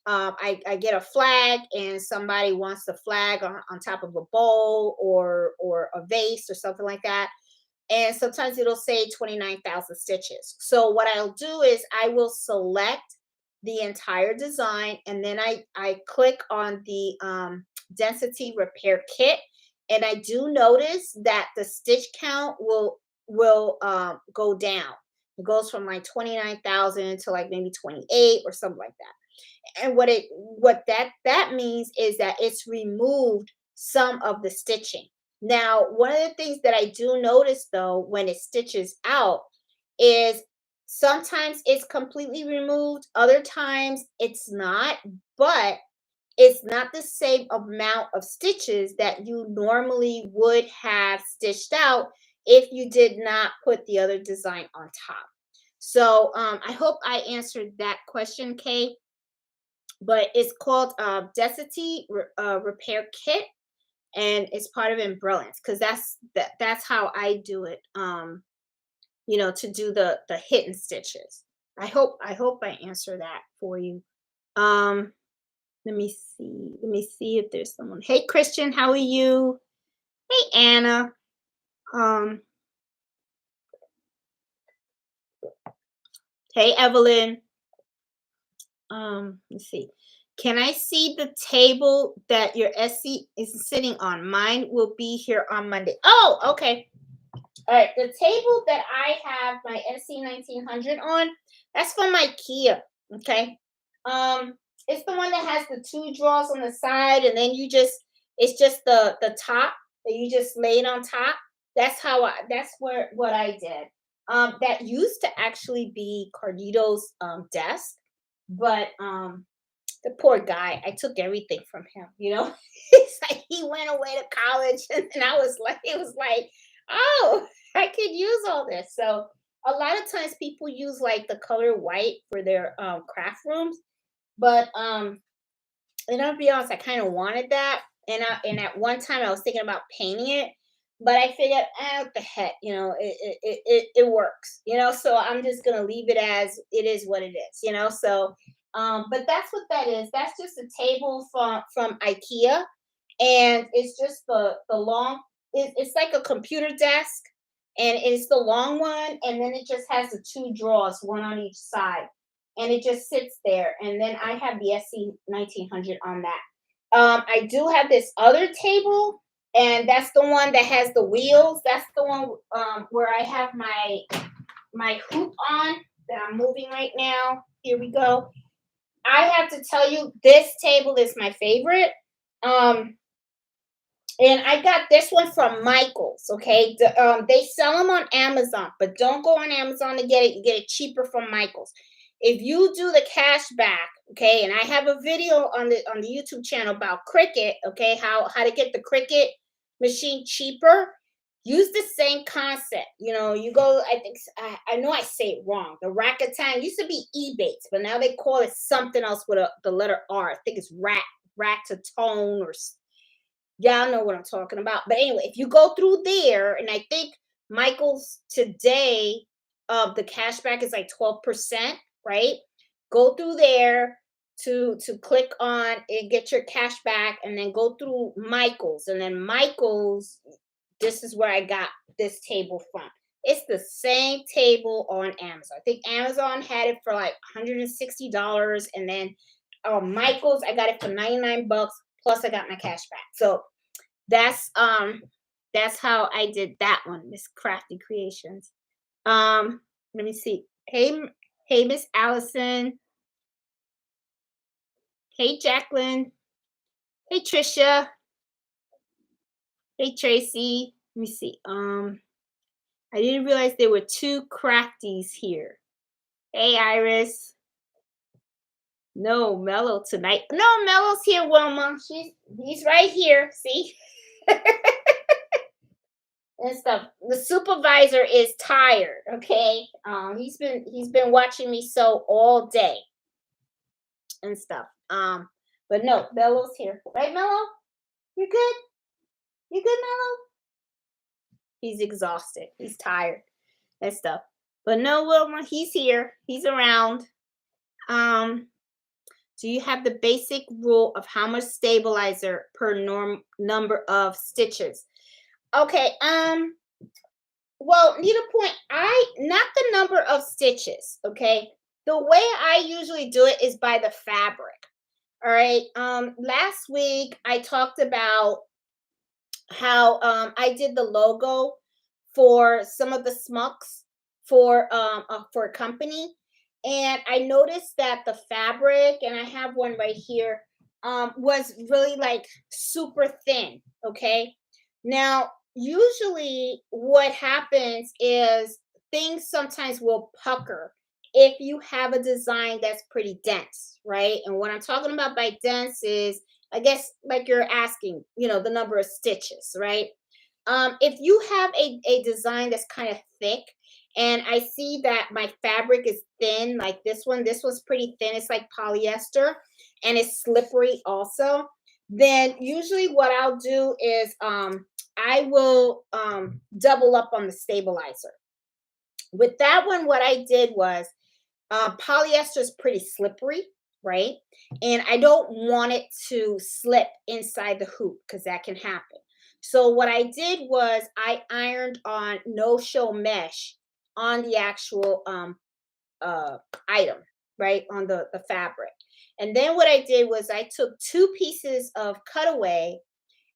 I get a flag and somebody wants the flag on top of a bowl or a vase or something like that, and sometimes it'll say 29,000 stitches. So what I'll do is I will select the entire design, and then I click on the density repair kit, and I do notice that the stitch count will go down. It goes from like 29,000 to like maybe 28 or something like that. And what that means is that it's removed some of the stitching. Now, one of the things that I do notice though when it stitches out is sometimes it's completely removed, other times it's not, but it's not the same amount of stitches that you normally would have stitched out if you did not put the other design on top. So I hope I answered that question, Kay. But it's called Repair Kit, and it's part of Embrilliance because that's how I do it. To do the hidden stitches. I hope I answer that for you. Um, let me see. Let me see if there's someone. Hey Christian, how are you? Hey Anna. Um, hey Evelyn. Let's see. Can I see the table that your SC is sitting on? Mine will be here on Monday. Oh, okay. All right. The table that I have my SC 1900 on, that's from IKEA. Okay. Um, it's the one that has the two drawers on the side, and then it's just the top that you just laid on top. That's where what I did. That used to actually be Carlito's desk, but the poor guy, I took everything from him, you know. It's like he went away to college, and I was like, it was like, oh, I could use all this. So a lot of times people use like the color white for their craft rooms, but and I'll be honest, I kind of wanted that. And at one time I was thinking about painting it, but I figured, what the heck, you know, it works, you know. So I'm just gonna leave it as it is what it is, you know. So but that's what that is. That's just a table from IKEA, and it's just the long. It's like a computer desk, and it's the long one, and then it just has the two drawers, one on each side, and it just sits there. And then I have the SC 1900 on that. I do have this other table, and that's the one that has the wheels. That's the one where I have my hoop on that I'm moving right now. Here we go. I have to tell you, this table is my favorite. Um, and I got this one from Michael's. Okay, they sell them on Amazon, but don't go on Amazon to get it. You get it cheaper from Michael's. If you do the cash back, okay, and I have a video on the YouTube channel about Cricut, okay, how to get the Cricut machine cheaper. Use the same concept. You know, you go. I think I know I say it wrong. The Rakatan used to be Ebates, but now they call it something else with the letter R. I think it's Ratatone or y'all know what I'm talking about. But anyway, if you go through there, and I think Michael's today, the cashback is like 12%, right? Go through there to click on and get your cash back, and then go through Michael's, and then Michael's. This is where I got this table from. It's the same table on Amazon. I think Amazon had it for like $160, and then Michael's I got it for 99 bucks plus I got my cash back. So that's that's how I did that one, Miss Crafty Creations. Let me see. Hey Miss Allison. Hey Jacqueline. Hey Trisha. Hey Tracy. Let me see. I didn't realize there were two crafties here. Hey Iris. No, Mello tonight. No, Mello's here, Wilma. He's right here. See? And stuff. The supervisor is tired, okay? He's been watching me sew all day and stuff. But no, Mello's here. Right, Mello? You good? You good, Mello? He's exhausted. He's tired and stuff. But no, Wilma, he's here. He's around. Do you have the basic rule of how much stabilizer per number of stitches? Okay, well, needlepoint, I not the number of stitches, okay? The way I usually do it is by the fabric. All right. Last week I talked about how I did the logo for some of the smucks for a company, and I noticed that the fabric, and I have one right here, was really like super thin. Okay, now usually what happens is things sometimes will pucker if you have a design that's pretty dense, right? And what I'm talking about by dense is, I guess, like you're asking, you know, the number of stitches, right? If you have a design that's kind of thick, and I see that my fabric is thin, like this one's pretty thin, it's like polyester, and it's slippery also, then usually what I'll do is I will double up on the stabilizer. With that one, what I did was polyester is pretty slippery, right? And I don't want it to slip inside the hoop because that can happen. So what I did was I ironed on no show mesh on the actual item. right, on the fabric. And then what I did was I took two pieces of cutaway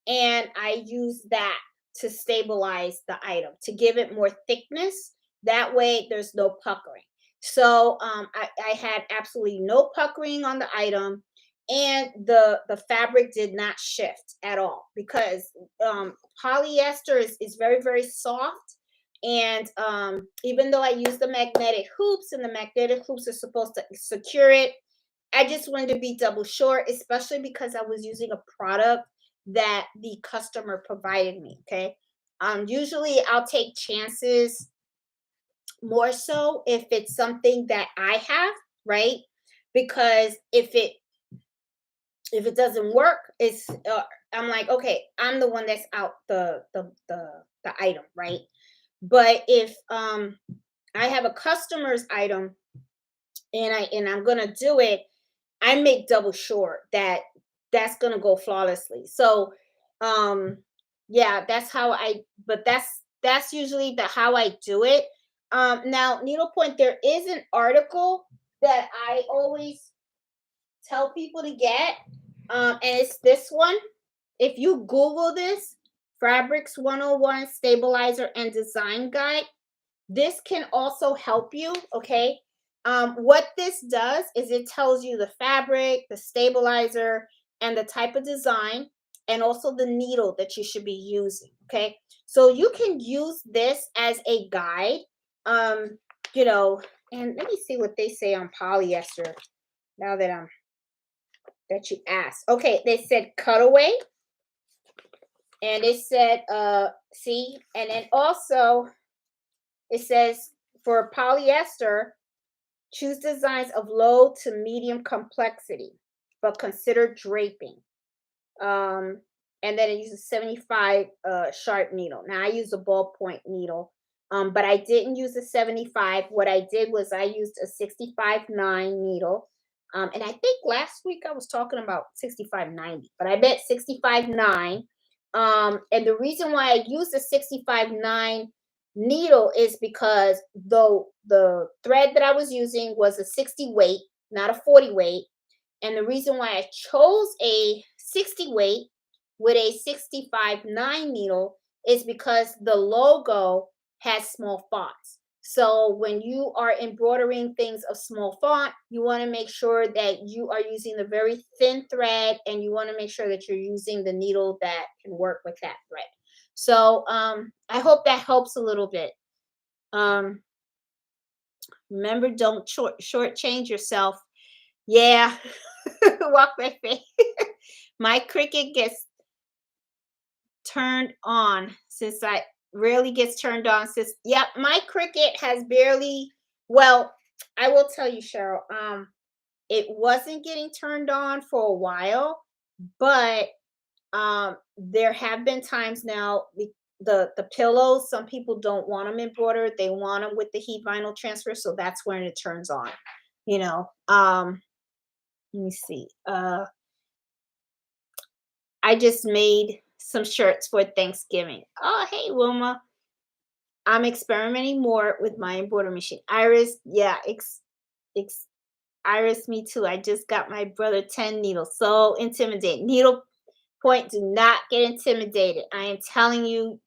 and I used that to stabilize the item to give it more thickness. That way there's no puckering. So I had absolutely no puckering on the item, and the fabric did not shift at all because um, polyester is very, very soft. And even though I use the magnetic hoops, and the magnetic hoops are supposed to secure it, I just wanted to be double sure, especially because I was using a product that the customer provided me. Okay. Usually I'll take chances more so if it's something that I have, right? Because if it doesn't work, it's I'm like, okay, I'm the one that's out the item, right? But if I have a customer's item and I'm gonna do it, I make double sure that that's gonna go flawlessly. So, um, yeah, that's how I. But that's usually the how I do it. Now needlepoint, there is an article that I always tell people to get, and it's this one. If you Google this, Fabrics 101 Stabilizer and Design Guide, this can also help you, okay? What this does is it tells you the fabric, the stabilizer, and the type of design, and also the needle that you should be using, okay? So you can use this as a guide, um, you know, and let me see what they say on polyester now that that you asked. Okay, they said cutaway, and it said, see, and then also it says for polyester, choose designs of low to medium complexity, but consider draping. Um, and then it uses 75 sharp needle. Now I use a ballpoint needle, but I didn't use a 75. What I did was I used a 65.9 needle. And I think last week I was talking about 65.90, but I bet 65.9. And the reason why I used the 65.9 needle is because though the thread that I was using was a 60 weight, not a 40 weight. And the reason why I chose a 60 weight with a 65.9 needle is because the logo has small fonts. So when you are embroidering things of small font, you want to make sure that you are using the very thin thread, and you want to make sure that you're using the needle that can work with that thread. So I hope that helps a little bit. Um, Remember, don't shortchange yourself. Yeah, walk that face. My cricket gets turned on since I rarely gets turned on since, yep, my cricket has barely, well, I will tell you, Cheryl, it wasn't getting turned on for a while, but there have been times now, the pillows, some people don't want them embroidered, they want them with the heat vinyl transfer, so that's when it turns on, you know. Let me see. I just made some shirts for Thanksgiving. Oh, hey, Wilma. I'm experimenting more with my embroidery machine. Iris, yeah, ex, Iris, me too. I just got my brother 10 needles. So intimidating. Needle point, do not get intimidated. I am telling you,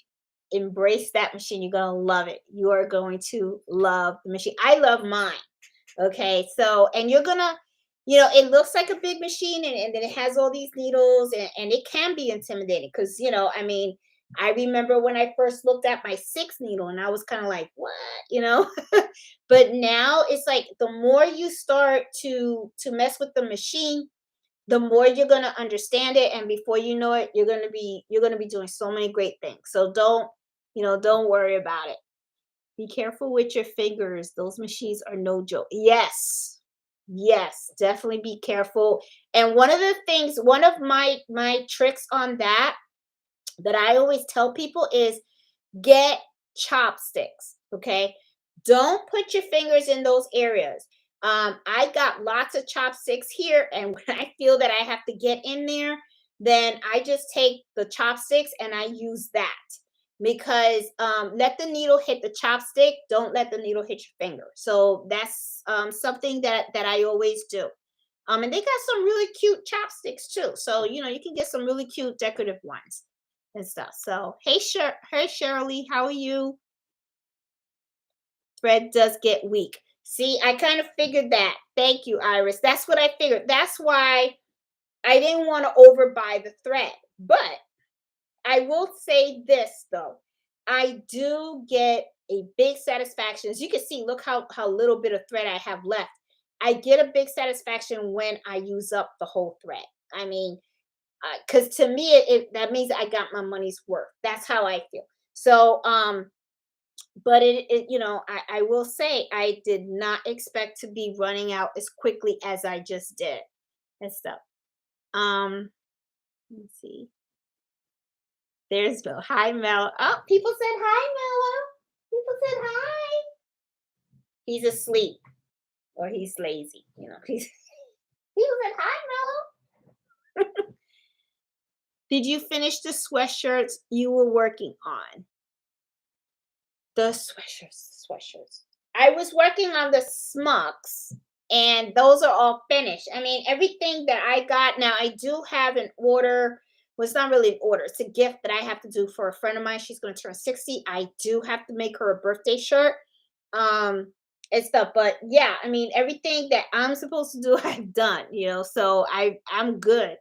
embrace that machine. You're going to love it. You are going to love the machine. I love mine. Okay, so and you're gonna, it looks like a big machine, and then it has all these needles, and it can be intimidating because, I mean, I remember when I first looked at my six needle and I was kind of like, what, but now it's like the more you start to mess with the machine, the more you're gonna understand it, and before you know it, you're gonna be doing so many great things. So don't worry about it. Be careful with your fingers. Those machines are no joke. Yes. Yes, definitely be careful. And one of the things, one of my tricks on that I always tell people is get chopsticks, okay? Don't put your fingers in those areas. I got lots of chopsticks here, and when I feel that I have to get in there, then I just take the chopsticks and I use that. because let the needle hit the chopstick, don't let the needle hit your finger. So that's something that I always do. And they got some really cute chopsticks too. So, you can get some really cute decorative ones and stuff. So, hey Shirley, how are you? Thread does get weak. See, I kind of figured that. Thank you, Iris. That's what I figured. That's why I didn't want to overbuy the thread. But I will say this though. I do get a big satisfaction. As you can see, look how little bit of thread I have left. I get a big satisfaction when I use up the whole thread. I mean, because to me, that means I got my money's worth. That's how I feel. So, but I will say I did not expect to be running out as quickly as I just did and stuff. Um, let's see. There's Bill. Hi, Mel. Oh, people said hi, Mello. People said hi. He's asleep or he's lazy. People said hi, Mello. Did you finish the sweatshirts you were working on? The sweatshirts. I was working on the smocks, and those are all finished. I mean, everything that I got now, I do have an order. Well, it's not really an order. It's a gift that I have to do for a friend of mine. She's going to turn 60. I do have to make her a birthday shirt, and stuff. But yeah, I mean, everything that I'm supposed to do, I've done. So I'm good.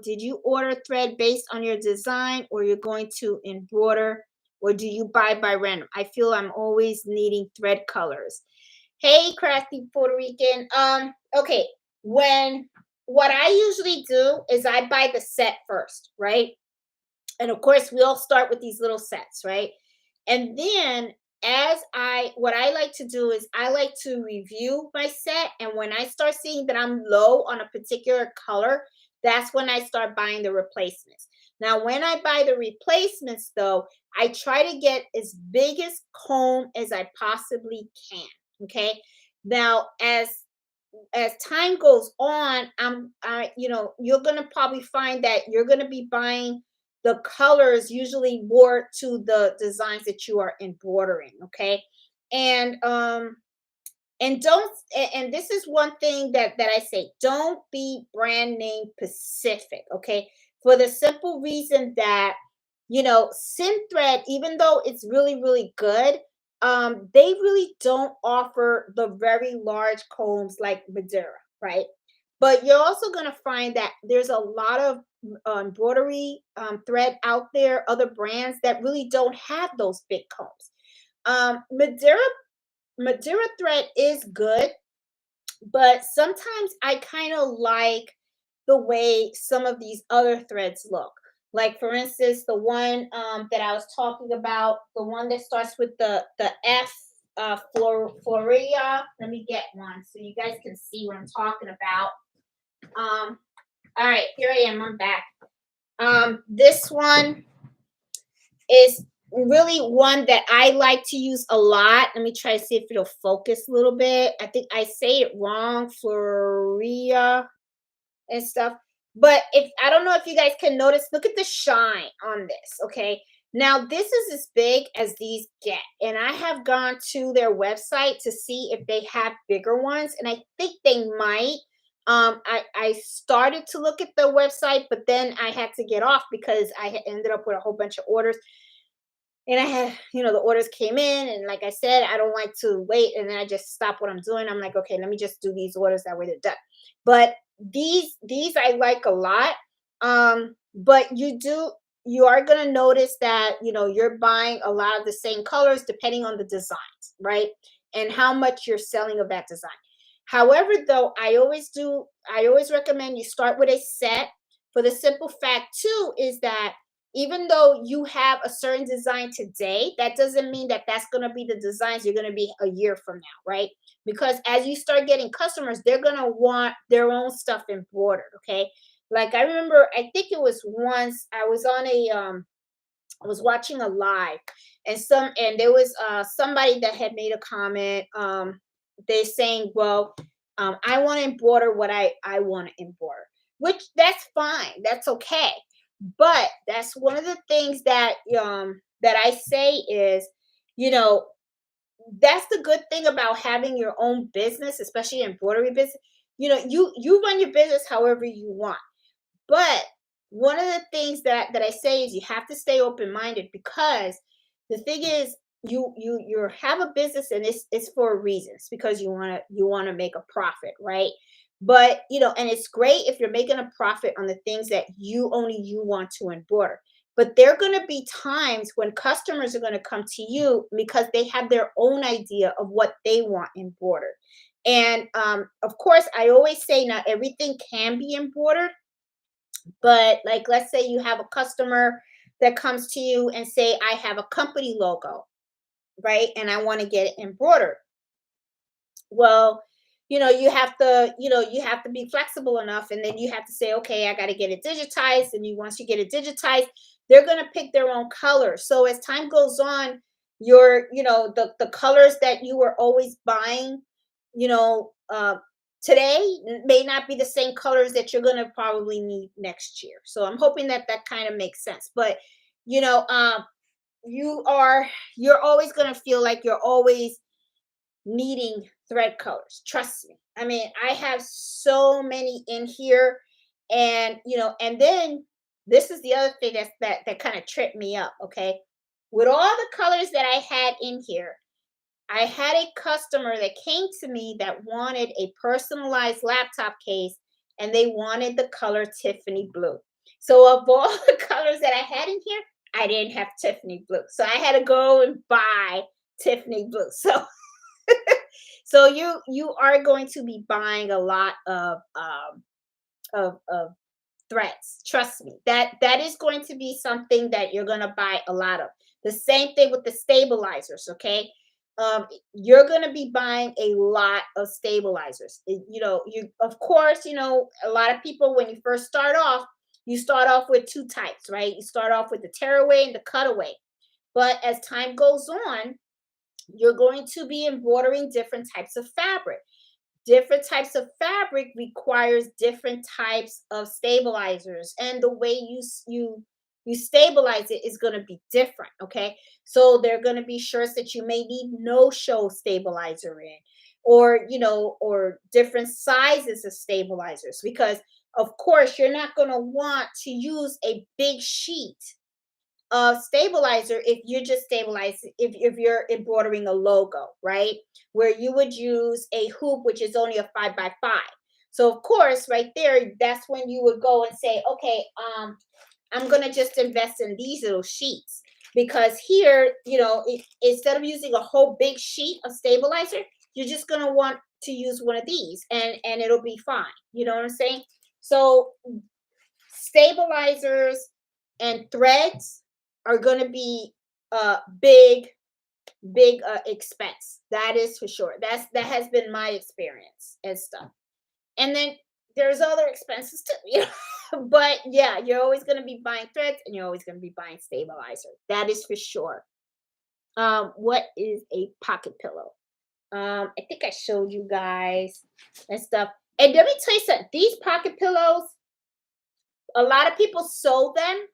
Did you order thread based on your design, or you're going to embroider, or do you buy by random? I feel I'm always needing thread colors. Hey, crafty Puerto Rican. Okay, when what I usually do is I buy the set first, right? And of course, we all start with these little sets, right? And then what I like to do is I like to review my set. And when I start seeing that I'm low on a particular color, that's when I start buying the replacements. Now, when I buy the replacements, though, I try to get as big as comb as I possibly can. Okay. Now, as time goes on, you're gonna probably find that you're gonna be buying the colors usually more to the designs that you are embroidering. Okay, and don't and this is one thing that I say: don't be brand name specific. Okay, for the simple reason that Synthread, even though it's really really good, they really don't offer the very large combs like Madeira, right? But you're also going to find that there's a lot of embroidery thread out there, other brands that really don't have those big combs. Madeira thread is good, but sometimes I kind of like the way some of these other threads look. Like for instance, the one that I was talking about, the one that starts with the F, Floria. Let me get one so you guys can see what I'm talking about. All right, here I am. I'm back. This one is really one that I like to use a lot. Let me try to see if it'll focus a little bit. I think I say it wrong, Floria and stuff. But if I don't know if you guys can notice, look at the shine on this. Okay. Now this is as big as these get. And I have gone to their website to see if they have bigger ones. And I think they might. I started to look at the website, but then I had to get off because I had ended up with a whole bunch of orders. And I had, the orders came in, and like I said, I don't like to wait, and then I just stop what I'm doing. I'm like, okay, let me just do these orders, that way they're done. But these I like a lot. But you are gonna notice that you're buying a lot of the same colors depending on the designs, right? And how much you're selling of that design. However, though, I always recommend you start with a set, for the simple fact too is that even though you have a certain design today, that doesn't mean that that's going to be the designs you're going to be a year from now, right? Because as you start getting customers, they're going to want their own stuff embroidered. Okay. Like I remember, I think it was once I was on I was watching a live, and there was somebody that had made a comment. They're saying, well, I want to embroider what I want to embroider, which that's fine. That's okay. But that's one of the things that I say is, you know, that's the good thing about having your own business, especially embroidery business. You run your business however you want. But one of the things that I say is you have to stay open-minded, because the thing is, you have a business, and it's for a reason. It's because you want to make a profit, right? But and it's great if you're making a profit on the things that you want to embroider. But there are going to be times when customers are going to come to you because they have their own idea of what they want embroidered. And of course, I always say not everything can be embroidered, but like, let's say you have a customer that comes to you and say, I have a company logo, right? And I want to get it embroidered. Well, you have to be flexible enough, and then you have to say, okay, I got to get it digitized. And once you get it digitized, they're going to pick their own color. So as time goes on, the colors that you were always buying, you know, today may not be the same colors that you're going to probably need next year. So I'm hoping that that kind of makes sense. But you know, um, you're always going to feel like you're always needing thread colors. Trust me. I mean, I have so many in here, and and then this is the other thing that kind of tripped me up. Okay, with all the colors that I had in here, I had a customer that came to me that wanted a personalized laptop case, and they wanted the color Tiffany blue. So of all the colors that I had in here, I didn't have Tiffany blue. So I had to go and buy Tiffany blue. So you are going to be buying a lot of threats. Trust me. That is going to be something that you're going to buy a lot of. The same thing with the stabilizers, okay? You're going to be buying a lot of stabilizers. You of course, a lot of people, when you first start off, you start off with two types, right? You start off with the tearaway and the cutaway. But as time goes on, you're going to be embroidering different types of fabric. Different types of fabric requires different types of stabilizers, and the way you stabilize it is going to be different. Okay, so there are going to be shirts that you may need no show stabilizer in, or different sizes of stabilizers, because of course you're not going to want to use a big sheet stabilizer if you're just stabilizing, if you're embroidering a logo, right? Where you would use a hoop, which is only a 5x5. So of course, right there, that's when you would go and say, okay, I'm gonna just invest in these little sheets, because here, instead of using a whole big sheet of stabilizer, you're just gonna want to use one of these, and it'll be fine. You know what I'm saying? So stabilizers and threads are going to be big expense. That is for sure. That has been my experience and stuff. And then there's other expenses too, but yeah, you're always going to be buying threads, and you're always going to be buying stabilizer. That is for sure. What is a pocket pillow? I think I showed you guys and stuff. And let me tell you something, these pocket pillows, a lot of people sew them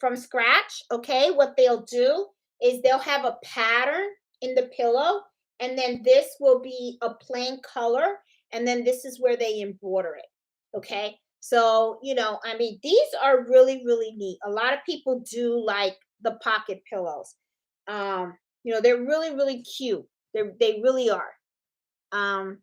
from scratch. Okay, what they'll do is they'll have a pattern in the pillow, and then this will be a plain color, and then this is where they embroider it. Okay, so I mean, these are really really neat. A lot of people do like the pocket pillows. They're really really cute. They really are. um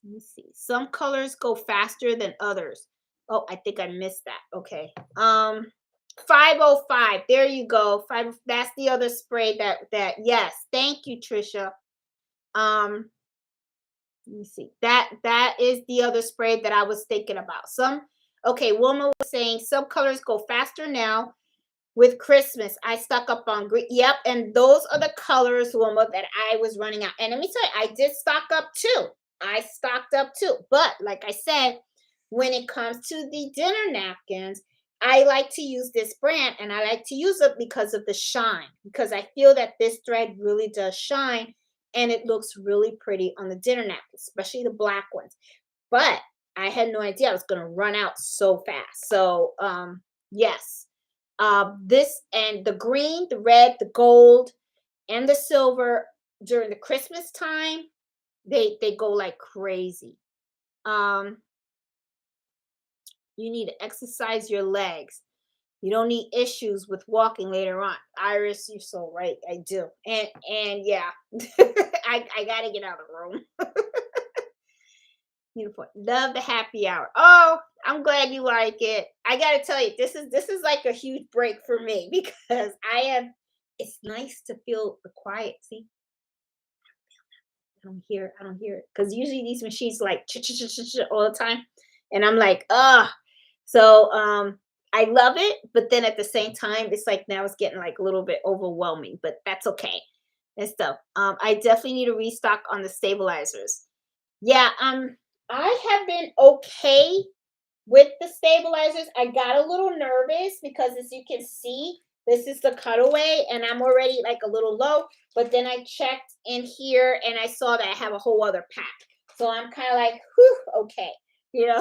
let me see, some colors go faster than others. Oh, I think I missed that. Okay. 505. There you go. Five. That's the other spray that. Yes. Thank you, Trisha. Um, let me see. That is the other spray that I was thinking about. Okay, Wilma was saying some colors go faster now with Christmas. I stock up on green. Yep, and those are the colors, Wilma, that I was running out. And let me tell you, I did stock up too. I stocked up too. But like I said, when it comes to the dinner napkins, I like to use this brand, and I like to use it because of the shine, because I feel that this thread really does shine, and it looks really pretty on the dinner napkins, especially the black ones. But I had no idea I was going to run out so fast. So, yes. This and the green, the red, the gold, and the silver during the Christmas time, they go like crazy. Um, you need to exercise your legs. You don't need issues with walking later on. Iris, you're so right. I do. And yeah, I gotta get out of the room. Beautiful. Love the happy hour. Oh, I'm glad you like it. I gotta tell you, this is like a huge break for me because I am. It's nice to feel the quiet. See, I don't hear it because usually these machines like all the time, and I'm like, ah. So I love it, but then at the same time, it's like now it's getting like a little bit overwhelming, but that's okay and stuff. I definitely need to restock on the stabilizers. Yeah, I have been okay with the stabilizers. I got a little nervous because as you can see, this is the cutaway and I'm already like a little low, but then I checked in here and I saw that I have a whole other pack. So I'm kind of like, whew, okay.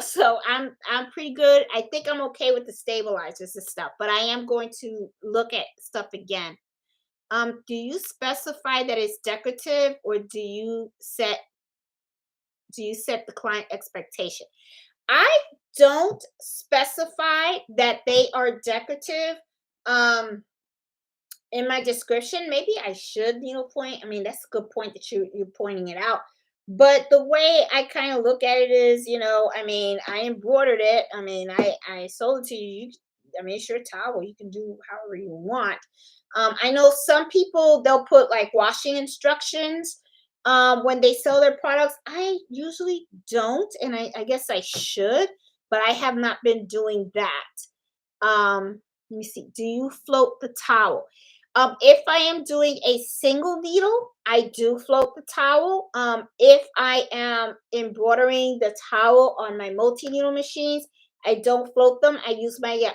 So I'm pretty good. I think I'm okay with the stabilizers and stuff, but I am going to look at stuff again. Do you specify that it's decorative or do you set the client expectation? I don't specify that they are decorative in my description. Maybe I should, point. I mean, that's a good point that you're pointing it out. But the way I kind of look at it is, I mean, I embroidered it. I mean, I sold it to you. I mean, it's your towel. You can do however you want. I know some people they'll put like washing instructions when they sell their products. I usually don't, and I guess I should, but I have not been doing that. Let me see. Do you float the towel? If I am doing a single needle, I do float the towel. If I am embroidering the towel on my multi-needle machines, I don't float them. I use my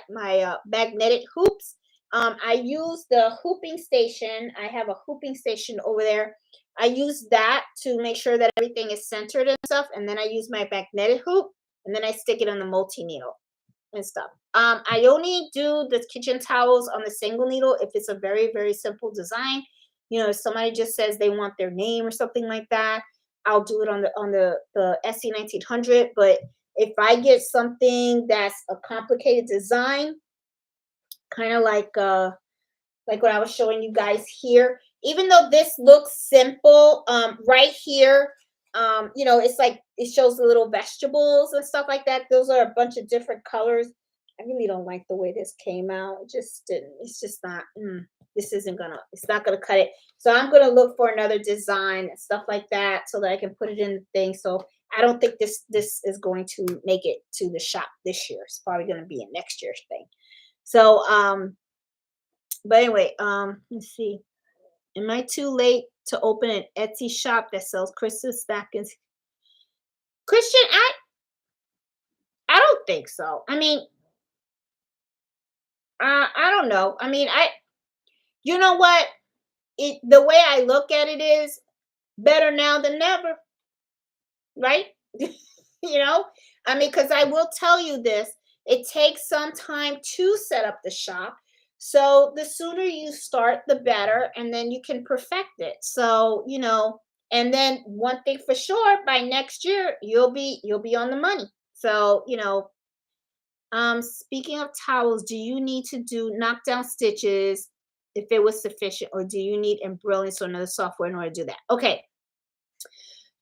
magnetic hoops. I use the hooping station. I have a hooping station over there. I use that to make sure that everything is centered and stuff. And then I use my magnetic hoop and then I stick it on the multi-needle and stuff. I only do the kitchen towels on the single needle if it's a very, very simple design. If somebody just says they want their name or something like that, I'll do it on the SC 1900. But if I get something that's a complicated design, kind of like what I was showing you guys here. Even though this looks simple, right here, it's like it shows the little vegetables and stuff like that. Those are a bunch of different colors. I really don't like the way this came out. It just didn't. It's just not. This isn't gonna. It's not gonna cut it. So I'm gonna look for another design and stuff like that so that I can put it in the thing. So I don't think this is going to make it to the shop this year. It's probably gonna be a next year's thing. So but anyway, let's see. Am I too late to open an Etsy shop that sells Christmas stockings? Christian, I don't think so. I mean, I don't know. I mean, you know what? The way I look at it is better now than never, right? you know, I mean, because I will tell you this, it takes some time to set up the shop. So the sooner you start, the better, and then you can perfect it. So, and then one thing for sure, by next year, you'll be on the money. So, speaking of towels, do you need to do knockdown stitches if it was sufficient, or do you need embroidery or another software in order to do that? Okay,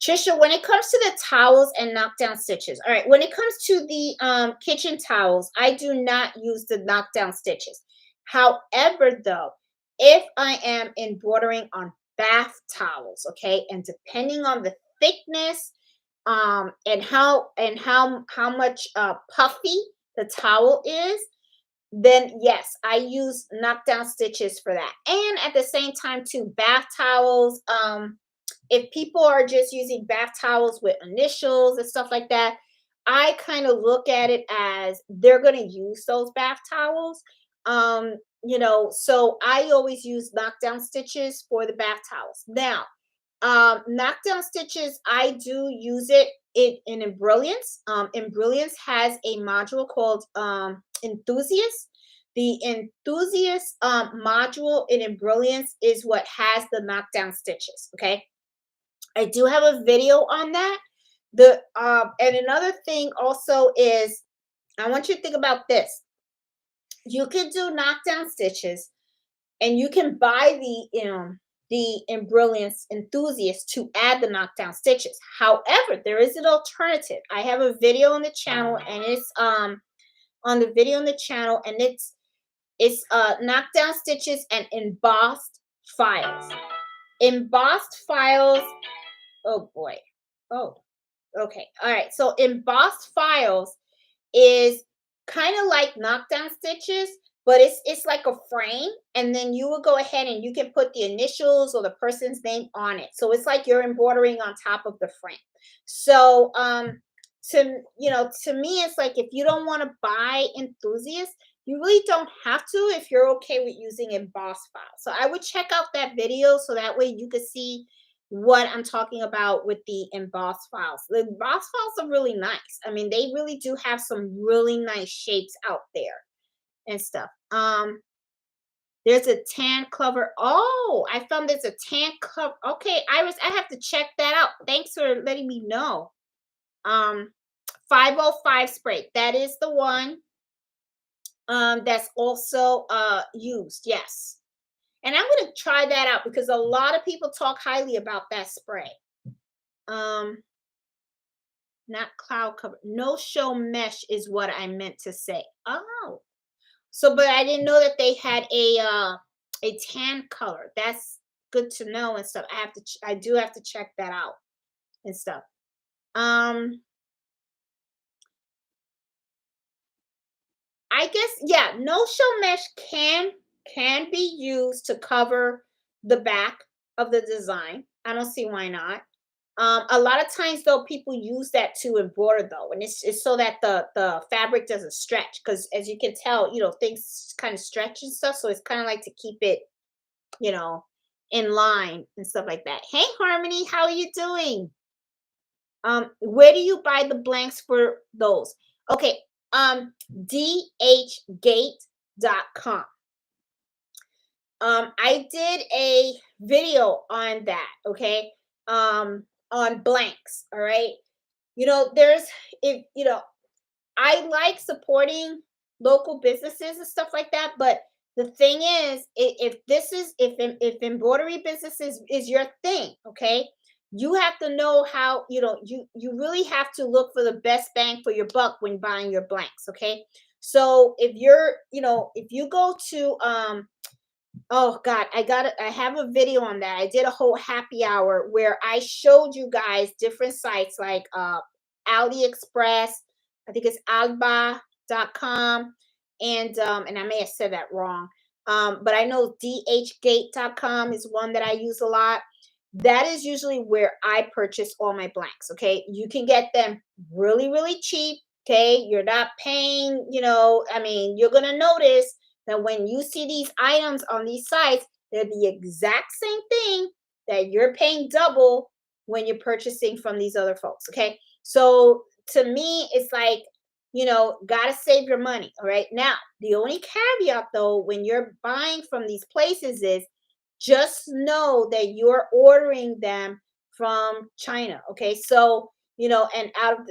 Trisha, when it comes to the towels and knockdown stitches, all right, when it comes to the kitchen towels, I do not use the knockdown stitches. However, though, if I am embroidering on bath towels, okay, and depending on the thickness and how much puffy the towel is, then yes, I use knockdown stitches for that. And at the same time, too, bath towels. If people are just using bath towels with initials and stuff like that, I kind of look at it as they're going to use those bath towels. So I always use knockdown stitches for the bath towels. Now, knockdown stitches, I do use it in Embrilliance. Embrilliance has a module called Enthusiast. The enthusiast module in Brilliance is what has the knockdown stitches. Okay, I do have a video on that. The and another thing also is I want you to think about this. You can do knockdown stitches, and you can buy the Embrilliance enthusiast to add the knockdown stitches. However, there is an alternative. I have a video on the channel, and it's on the video on the channel, and it's knockdown stitches and embossed files. Embossed files. Oh boy. Oh, okay. All right. So embossed files is kind of like knockdown stitches, but it's like a frame, and then you will go ahead and you can put the initials or the person's name on it. So it's like you're embroidering on top of the frame. So to me, it's like if you don't want to buy enthusiast, you really don't have to if you're okay with using embossed files. So I would check out that video so that way you could see what I'm talking about with the embossed files. The embossed files are really nice. I mean, they really do have some really nice shapes out there and stuff. There's a tan cover. Oh, I found there's a tan cover. Okay, Iris, I have to check that out. Thanks for letting me know. 505 spray. That is the one that's also used. Yes. And I'm going to try that out because a lot of people talk highly about that spray. Not cloud cover. No show mesh is what I meant to say. Oh. So but I didn't know that they had a tan color. That's good to know and stuff. I do have to check that out and stuff. I guess yeah, no show mesh can be used to cover the back of the design. I don't see why not. A lot of times though, people use that to embroider though, and it's so that the fabric doesn't stretch. Because as you can tell, things kind of stretch and stuff. So it's kind of like to keep it, you know, in line and stuff like that. Hey Harmony, how are you doing? Where do you buy the blanks for those? Okay, dhgate.com. I did a video on that, okay? On blanks, all right? There's if I like supporting local businesses and stuff like that, but the thing is, if this is if embroidery business is your thing, okay, you have to know how you really have to look for the best bang for your buck when buying your blanks, okay. So if you go to oh God, I have a video on that. I did a whole happy hour where I showed you guys different sites like AliExpress, I think it's alba.com, and I may have said that wrong. But I know dhgate.com is one that I use a lot. That is usually where I purchase all my blanks. Okay. You can get them really, really cheap. Okay. You're not paying, I mean, you're gonna notice that when you see these items on these sites, they're the exact same thing that you're paying double when you're purchasing from these other folks. Okay. So to me, it's like, gotta save your money. All right. Now, the only caveat though, when you're buying from these places is just know that you're ordering them from China. Okay. So, and out of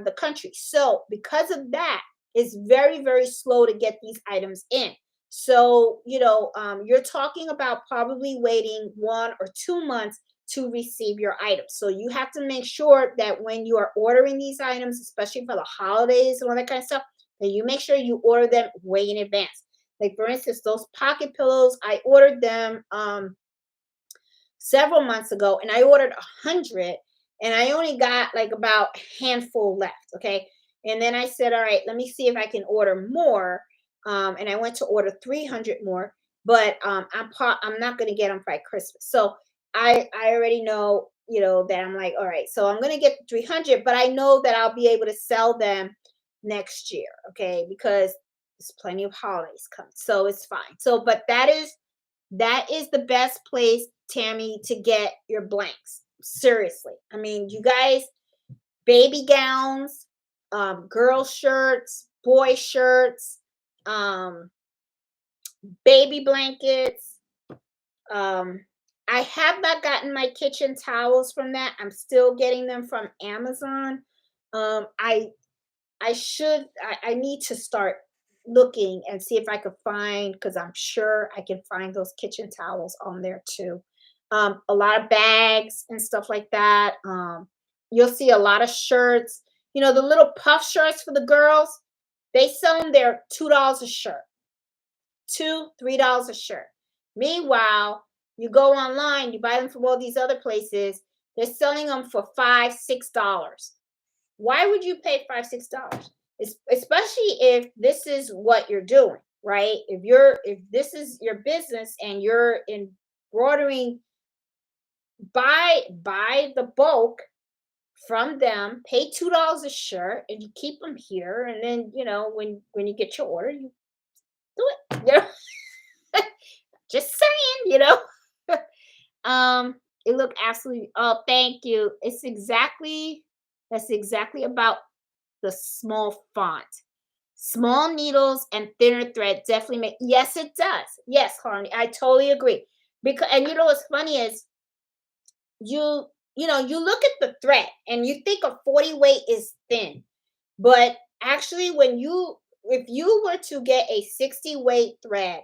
the country. So because of that, it's very, very slow to get these items in. So, you're talking about probably waiting 1 or 2 months to receive your items. So you have to make sure that when you are ordering these items, especially for the holidays and all that kind of stuff, that you make sure you order them way in advance. Like for instance, those pocket pillows, I ordered them several months ago, and I ordered 100, and I only got like about a handful left. Okay, and then I said, all right, let me see if I can order more. And I went to order 300 more, but I'm not going to get them by Christmas. So I already know, that I'm like, all right, so I'm going to get the 300, but I know that I'll be able to sell them next year. Okay, because there's plenty of holidays coming, so it's fine. So, but that is the best place, Tammy, to get your blanks. Seriously. I mean, you guys, baby gowns, girl shirts, boy shirts, um, baby blankets. Um, I have not gotten my kitchen towels from that. I'm still getting them from Amazon. Um, I I should I need to start looking and see if I could find, because I'm sure I can find those kitchen towels on there too. A lot of bags and stuff like that. You'll see a lot of shirts. You know, the little puff shirts for the girls, they sell them there $2 a shirt. $2, $3 a shirt. Meanwhile, you go online, you buy them from all these other places, they're selling them for $5, $6. Why would you pay $5, $6? Especially if this is what you're doing, right? If this is your business and you're embroidering, buy the bulk from them, pay $2 a shirt, and you keep them here. And then when you get your order, you do it. Just saying, it looked absolutely. Oh, thank you. That's exactly about the small font. Small needles and thinner thread definitely make. Yes, it does. Yes, Harmony, I totally agree. Because and what's funny is you look at the thread and you think a 40 weight is thin, but actually if you were to get a 60 weight thread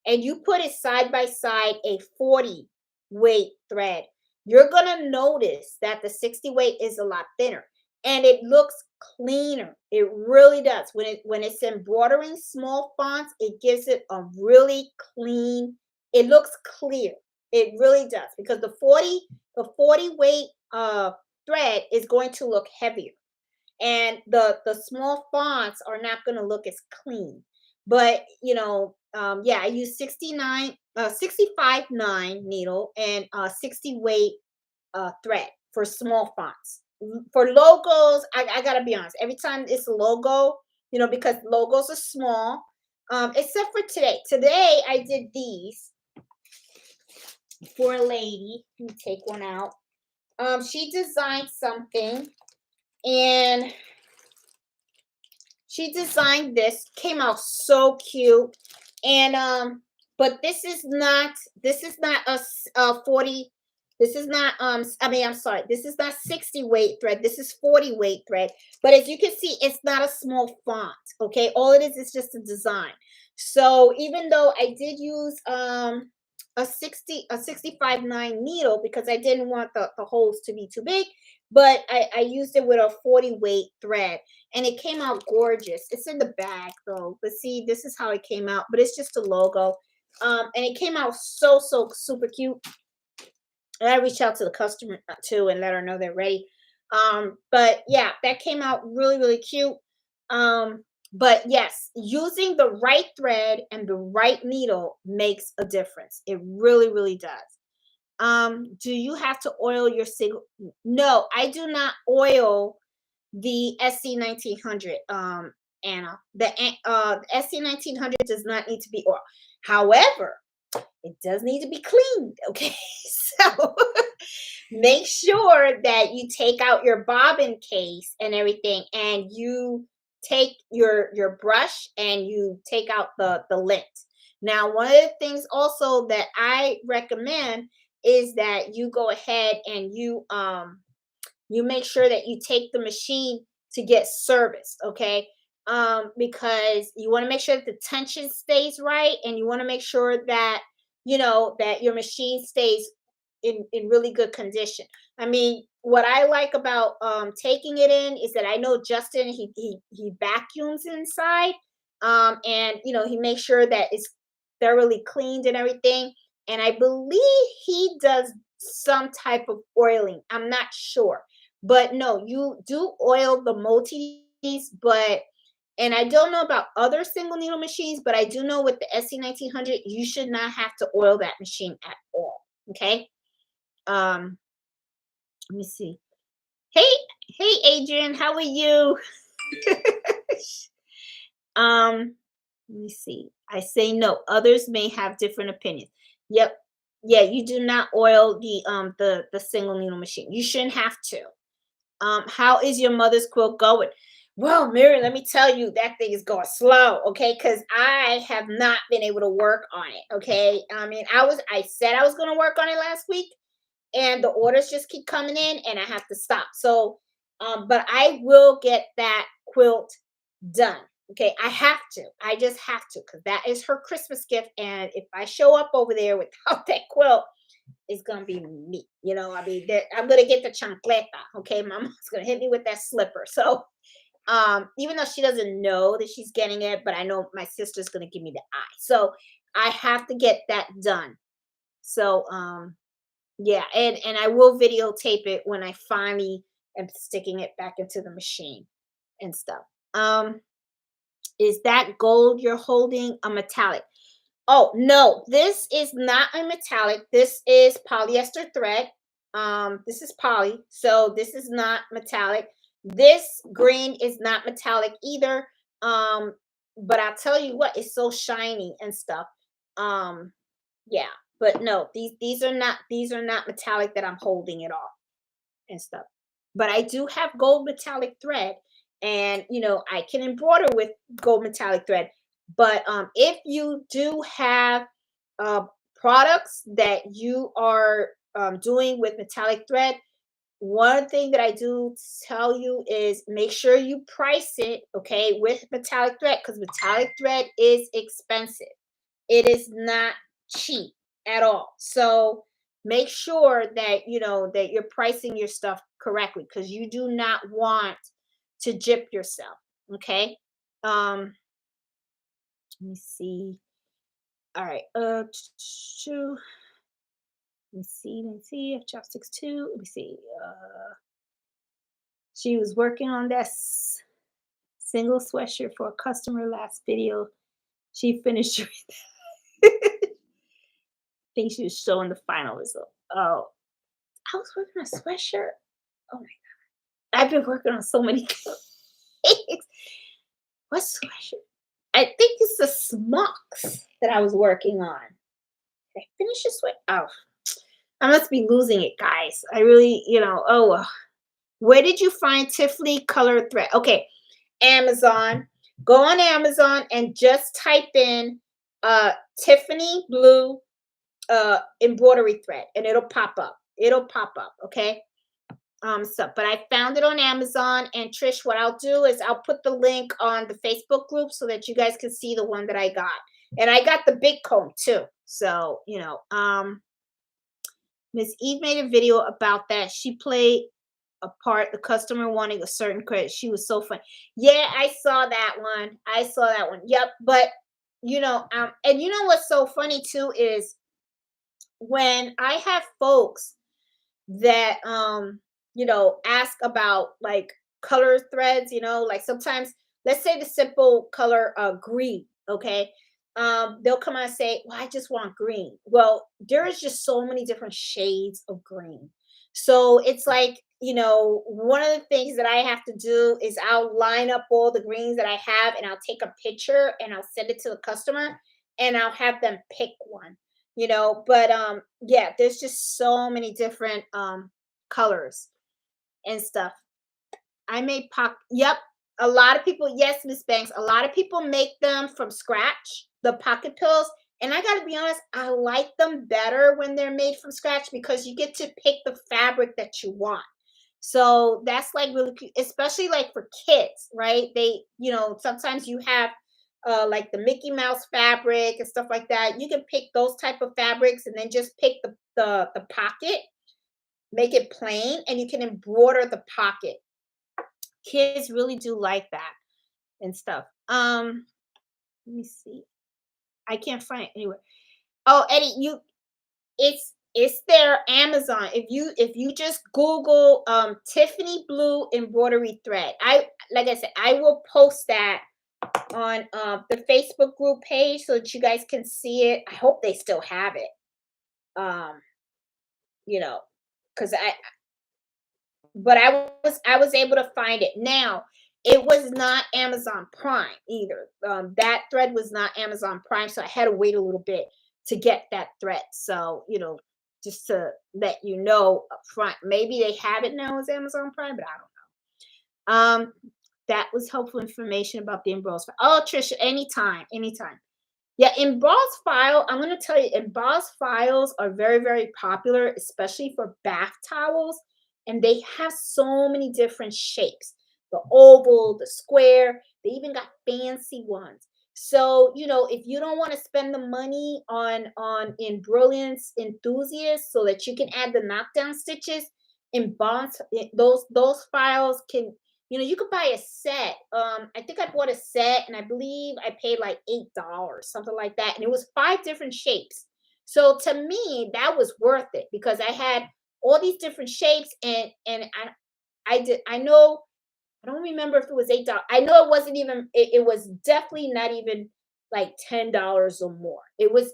and you put it side by side a 40 weight thread, you're going to notice that the 60 weight is a lot thinner and it looks cleaner. It really does. When it's embroidering small fonts, it gives it a really clean, it looks clear. It really does, because the 40 weight thread is going to look heavier, and the small fonts are not going to look as clean. But yeah, I use 65.9 needle and 60 weight thread for small fonts. For logos, I gotta be honest, every time it's a logo, because logos are small, except for today I did these for a lady. Let me take one out. She designed something, and she designed this. Came out so cute, and but this is not a 40. This is not I mean, I'm sorry. This is not 60 weight thread. This is 40 weight thread. But as you can see, it's not a small font. Okay, all it is just a design. So even though I did use a 65.9 needle, because I didn't want the holes to be too big, but I used it with a 40 weight thread, and it came out gorgeous. It's in the bag though, but see, this is how it came out, but it's just a logo. And it came out so super cute. And I reached out to the customer too and let her know they're ready. But yeah, that came out really cute. But yes, using the right thread and the right needle makes a difference. It really does. Do you have to oil your single? No, I do not oil the SC1900. Anna, the SC1900 does not need to be oiled. However, it does need to be cleaned. Okay, so make sure that you take out your bobbin case and everything, and you take your brush and you take out the lint. Now, one of the things also that I recommend is that you go ahead and you make sure that you take the machine to get serviced, okay? Because you want to make sure that the tension stays right, and you want to make sure that that your machine stays in really good condition. I mean, what I like about taking it in is that I know Justin, he vacuums inside, and he makes sure that it's thoroughly cleaned and everything. And I believe he does some type of oiling. I'm not sure, but no, you do oil the multis, but and I don't know about other single needle machines, but I do know with the SC1900, you should not have to oil that machine at all. Okay. Um, Let me see. Hey, hey, Adrian, how are you? um, Let me see. I say no. Others may have different opinions. Yep. Yeah, you do not oil the single needle machine. You shouldn't have to. How is your mother's quilt going? Well, Mary, let me tell you, that thing is going slow, okay? Because I have not been able to work on it, okay? I mean, I said I was going to work on it last week, and the orders just keep coming in, and I have to stop. So, but I will get that quilt done. Okay, I have to. I just have to because that is her Christmas gift. And if I show up over there without that quilt, it's gonna be me. I mean, I'm gonna get the chancleta. Okay, my mom's gonna hit me with that slipper. So, even though she doesn't know that she's getting it, but I know my sister's gonna give me the eye. So I have to get that done. So, yeah, and I will videotape it when I finally am sticking it back into the machine and stuff. Is that gold you're holding a metallic? Oh, no, this is not a metallic. This is polyester thread. This is poly, so this is not metallic. This green is not metallic either. Um, but I'll tell you what, it's so shiny and stuff. Um, yeah, but no, these are not metallic that I'm holding at all and stuff. But I do have gold metallic thread, and I can embroider with gold metallic thread. But if you do have uh, products that you are doing with metallic thread, one thing that I do tell you is make sure you price it, okay, with metallic thread, because metallic thread is expensive. It is not cheap at all. So make sure that that you're pricing your stuff correctly, because you do not want to gyp yourself. Okay. Let me see. All right. Let me see. Let me see. If chopsticks two. Let me see. She was working on this single sweatshirt for a customer last video. She finished it. Think she was showing the final result. Oh, I was working on a sweatshirt. Oh my god, I've been working on so many things. What sweatshirt? I think it's the smocks that I was working on. Did I finish this sweat? Oh, I must be losing it, guys. I really, Oh, well. Where did you find Tiffany color thread? Okay, Amazon. Go on Amazon and just type in Tiffany blue embroidery thread, and it'll pop up. It'll pop up. Okay. So, but I found it on Amazon. And Trish, what I'll do is I'll put the link on the Facebook group so that you guys can see the one that I got. And I got the big comb too. So, Miss Eve made a video about that. She played a part, the customer wanting a certain credit. She was so funny. Yeah, I saw that one. I saw that one. Yep. But and what's so funny too is when I have folks that ask about like color threads, like sometimes, let's say the simple color green. Okay, they'll come out and say, well, I just want green. Well, there is just so many different shades of green. So it's like, one of the things that I have to do is I'll line up all the greens that I have, and I'll take a picture and I'll send it to the customer, and I'll have them pick one. But yeah, there's just so many different colors and stuff. I made yep, a lot of people, yes, Miss Banks, a lot of people make them from scratch, the pocket pills. And I got to be honest, I like them better when they're made from scratch, because you get to pick the fabric that you want. So that's like really cute, especially like for kids, right? They, sometimes you have like the Mickey Mouse fabric and stuff like that. You can pick those type of fabrics and then just pick the pocket, make it plain, and you can embroider the pocket. Kids really do like that and stuff. Let me see. I can't find it anywhere. Oh, Eddie, it's their Amazon. If you just Google Tiffany blue embroidery thread, like I said, I will post that on the Facebook group page so that you guys can see it. I hope they still have it. Um, you know, because I was able to find it. Now, it was not Amazon Prime either. That thread was not Amazon Prime, so I had to wait a little bit to get that thread. So, just to let you know up front, maybe they have it now as Amazon Prime, but I don't know. that was helpful information about the embossed file. Oh, Trisha, anytime, anytime. Yeah, embossed file, I'm gonna tell you, embossed files are very, very popular, especially for bath towels, and they have so many different shapes. The oval, the square, they even got fancy ones. So, if you don't want to spend the money on in Brilliance Enthusiast so that you can add the knockdown stitches, embossed those files can you could buy a set. I think I bought a set and I believe I paid like $8, something like that. And it was five different shapes. So to me, that was worth it because I had all these different shapes and I know I don't remember if it was $8. I know it wasn't even it was definitely not even like $10 or more. It was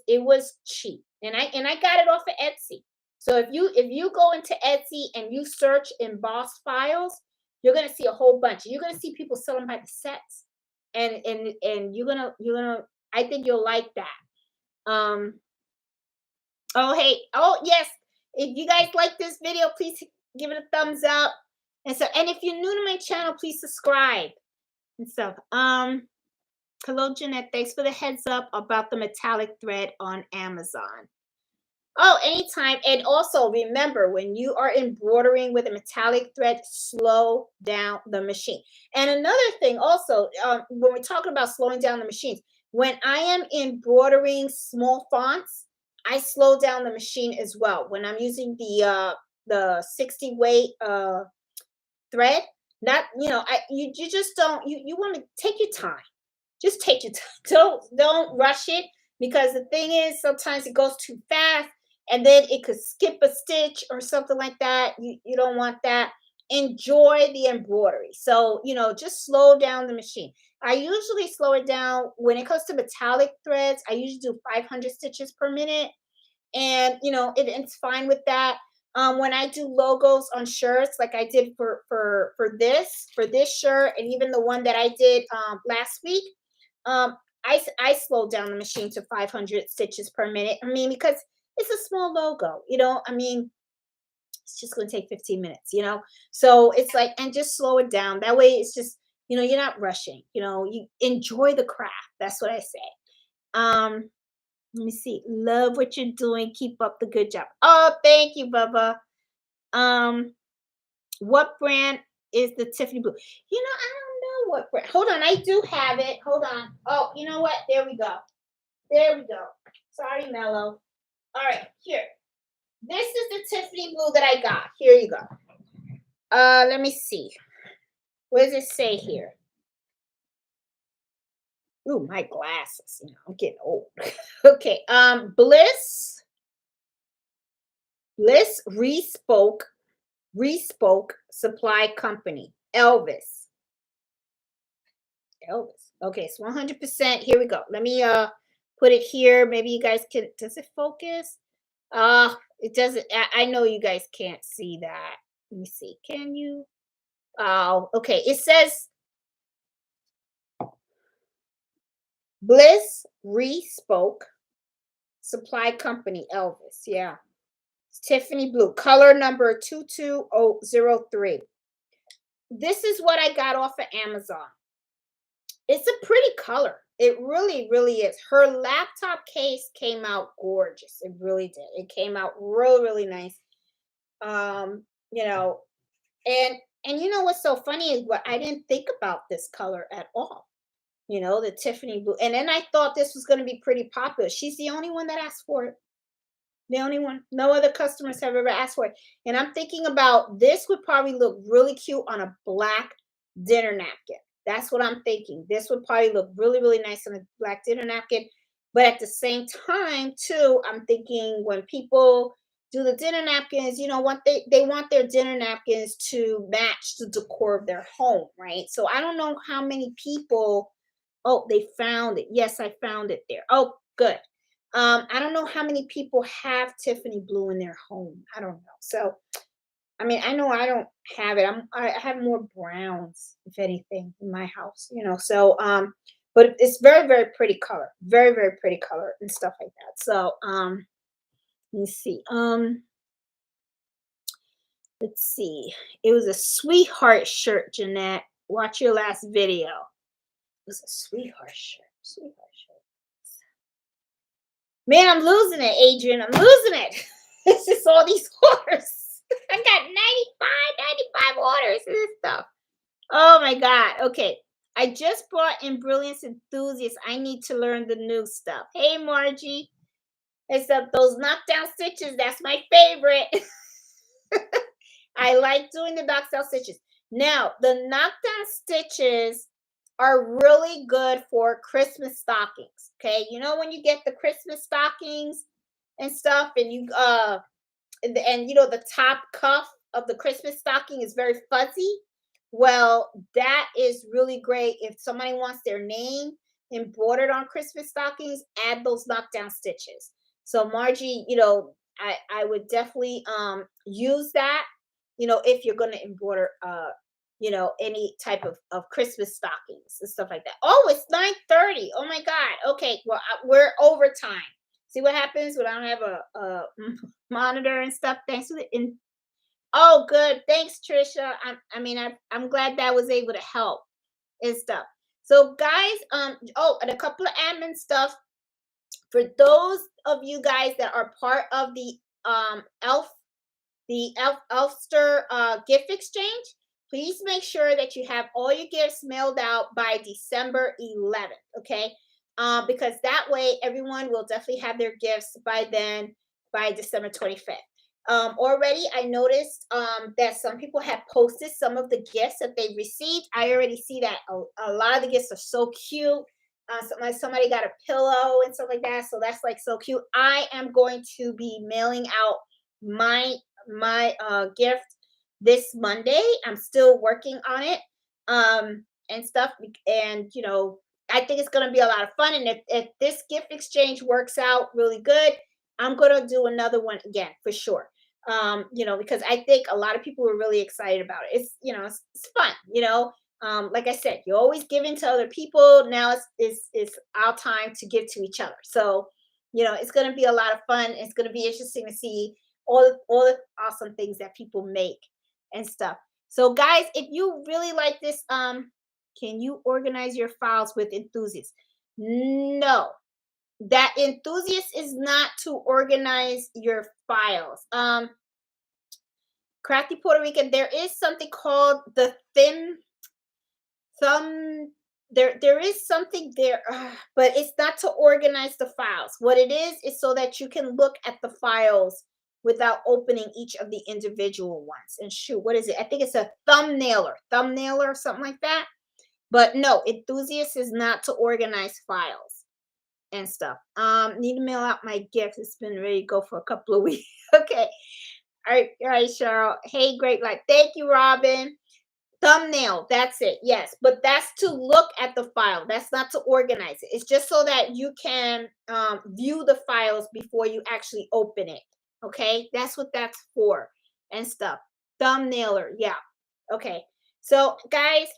cheap. And I got it off of Etsy. So if you go into Etsy and you search embossed files, you're gonna see a whole bunch. You're gonna see people selling by the sets. And you're gonna I think you'll like that. Oh hey, oh yes. If you guys like this video, please give it a thumbs up. And if you're new to my channel, please subscribe and stuff. Hello, Jeanette. Thanks for the heads up about the metallic thread on Amazon. Oh, anytime. And also remember, when you are embroidering with a metallic thread, slow down the machine. And another thing also, when we're talking about slowing down the machines, when I am embroidering small fonts, I slow down the machine as well. When I'm using the 60 weight thread, not you just don't you want to take your time. Just take your time. Don't rush it because the thing is sometimes it goes too fast and then it could skip a stitch or something like that. You don't want that. Enjoy the embroidery. So, just slow down the machine. I usually slow it down when it comes to metallic threads. I usually do 500 stitches per minute and it's fine with that. When I do logos on shirts like I did for this shirt and even the one that I did last week, I slowed down the machine to 500 stitches per minute. I mean, because it's a small logo, I mean, it's just going to take 15 minutes, so it's like, and just slow it down that way. It's just, you're not rushing, you enjoy the craft. That's what I say. Let me see. Love what you're doing. Keep up the good job. Oh, thank you, Bubba. Um, what brand is the Tiffany blue? I don't know what brand. Hold on, I do have it. Hold on. Oh, you know what? There we go. There we go. Sorry, Mellow. All right, here. This is the Tiffany blue that I got. Here you go. Let me see. What does it say here? Ooh, my glasses. I'm getting old. Okay. Bliss Respoke Supply Company. Elvis. Okay, it's 100%. Here we go. Let me put it here. Maybe you guys can. Does it focus? It doesn't. I know you guys can't see that. Let me see. Can you? Oh, okay. It says Bliss Respoke Supply Company. Elvis. Yeah. It's Tiffany blue. Color number 22003. This is what I got off of Amazon. It's a pretty color. It really, really is. Her laptop case came out gorgeous. It really did. It came out really, really nice. Um, you know, and what's so funny is what I didn't think about this color at all. The Tiffany blue. And then I thought this was going to be pretty popular. She's the only one that asked for it. The only one. No other customers have ever asked for it. And I'm thinking about this would probably look really cute on a black dinner napkin. That's what I'm thinking. This would probably look really, really nice on a black dinner napkin. But at the same time, too, I'm thinking when people do the dinner napkins, what they want their dinner napkins to match the decor of their home, right? So I don't know how many people. Oh, they found it. Yes, I found it there. Oh, good. I don't know how many people have Tiffany blue in their home. I don't know. So, I mean, I know I don't have it. I have more browns, if anything, in my house. So, but it's very, very pretty color. Very, very pretty color and stuff like that. So, let me see. Let's see. It was a sweetheart shirt, Jeanette. Watch your last video. It was a sweetheart shirt. Sweetheart shirt. Man, I'm losing it, Adrian. I'm losing it. It's just all these orders. I got 95 orders of this stuff. Oh my God. Okay. I just brought in Brilliance Enthusiasts. I need to learn the new stuff. Hey, Margie. Except those knockdown stitches. That's my favorite. I like doing the knockdown stitches. Now, the knockdown stitches are really good for Christmas stockings. Okay. You know, when you get the Christmas stockings and stuff, and you know, the top cuff of the Christmas stocking is very fuzzy. Well, that is really great if somebody wants their name embroidered on Christmas stockings. Add those knockdown stitches. So Margie, you know, I would definitely use that. You know, if you're going to embroider you know, any type of Christmas stockings and stuff like that. Oh, it's 9:30. Oh my God. Okay, well we're overtime. See what happens when I don't have a monitor and stuff. Thanks for the oh, good. Thanks, Trisha. I'm glad that was able to help and stuff. So, guys, oh, and a couple of admin stuff for those of you guys that are part of the Elfster gift exchange. Please make sure that you have all your gifts mailed out by December 11th. Okay, because that way everyone will definitely have their gifts by then, by December 25th. Already I noticed that some people have posted some of the gifts that they received. I already see that a lot of the gifts are so cute. Somebody got a pillow and stuff like that, so that's like so cute. I am going to be mailing out my gift this Monday. I'm still working on it and stuff, and you know, I think it's going to be a lot of fun. And if this gift exchange works out really good, I'm going to do another one again for sure. You know, because I think a lot of people were really excited about it. It's, you know, it's fun, you know. Like I said, you're always giving to other people. Now it's our time to give to each other. So, you know, it's going to be a lot of fun. It's going to be interesting to see all the awesome things that people make and stuff. So, guys, if you really like this, can you organize your files with enthusiasts? No, that enthusiast is not to organize your files. Crafty Puerto Rican, there is something called the thin thumb. There is something there, but it's not to organize the files. What it is so that you can look at the files without opening each of the individual ones. And shoot, what is it? I think it's a thumbnailer or something like that. But no, enthusiast is not to organize files and stuff. Need to mail out my gift. It's been ready to go for a couple of weeks. Okay. All right, Cheryl. Hey, great light. Thank you, Robin. Thumbnail. That's it. Yes, but that's to look at the file. That's not to organize it. It's just so that you can view the files before you actually open it. Okay, that's what that's for and stuff. Thumbnailer. Yeah. Okay. So, guys,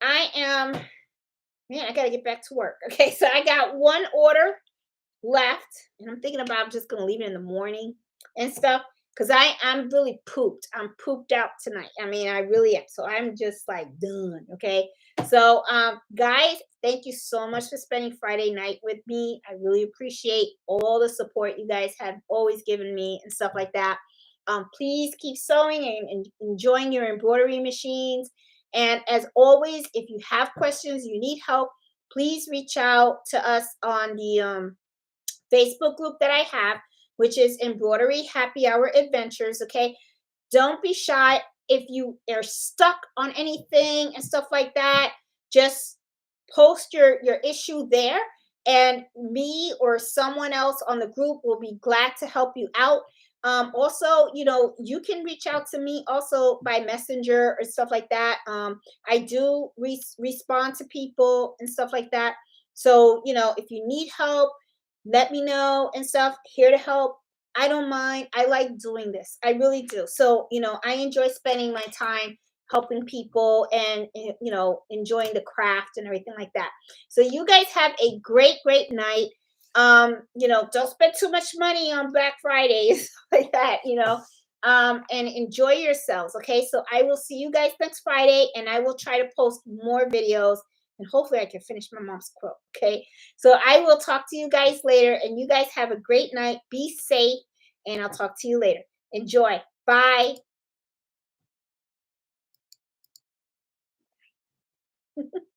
man, I gotta get back to work. Okay, so I got one order left, and I'm thinking about I'm just gonna leave it in the morning and stuff because I'm really pooped. I'm pooped out tonight. I mean, I really am. So I'm just like done. Okay. So guys, thank you so much for spending Friday night with me. I really appreciate all the support you guys have always given me and stuff like that. Please keep sewing and enjoying your embroidery machines. And as always, if you have questions, you need help, please reach out to us on the Facebook group that I have, which is Embroidery Happy Hour Adventures. Okay. Don't be shy. If you are stuck on anything and stuff like that, just post your issue there, and me or someone else on the group will be glad to help you out. Also, you know, you can reach out to me also by messenger or stuff like that. I do respond to people and stuff like that. So, you know, if you need help, let me know and stuff. Here to help. I don't mind. I like doing this. I really do. So, you know, I enjoy spending my time helping people and, you know, enjoying the craft and everything like that. So you guys have a great night. You know, don't spend too much money on Black Fridays like that, you know. and enjoy yourselves. Okay, so I will see you guys next Friday, and I will try to post more videos, and hopefully I can finish my mom's quilt. Okay, so I will talk to you guys later, and you guys have a great night. Be safe, and I'll talk to you later. Enjoy. Bye.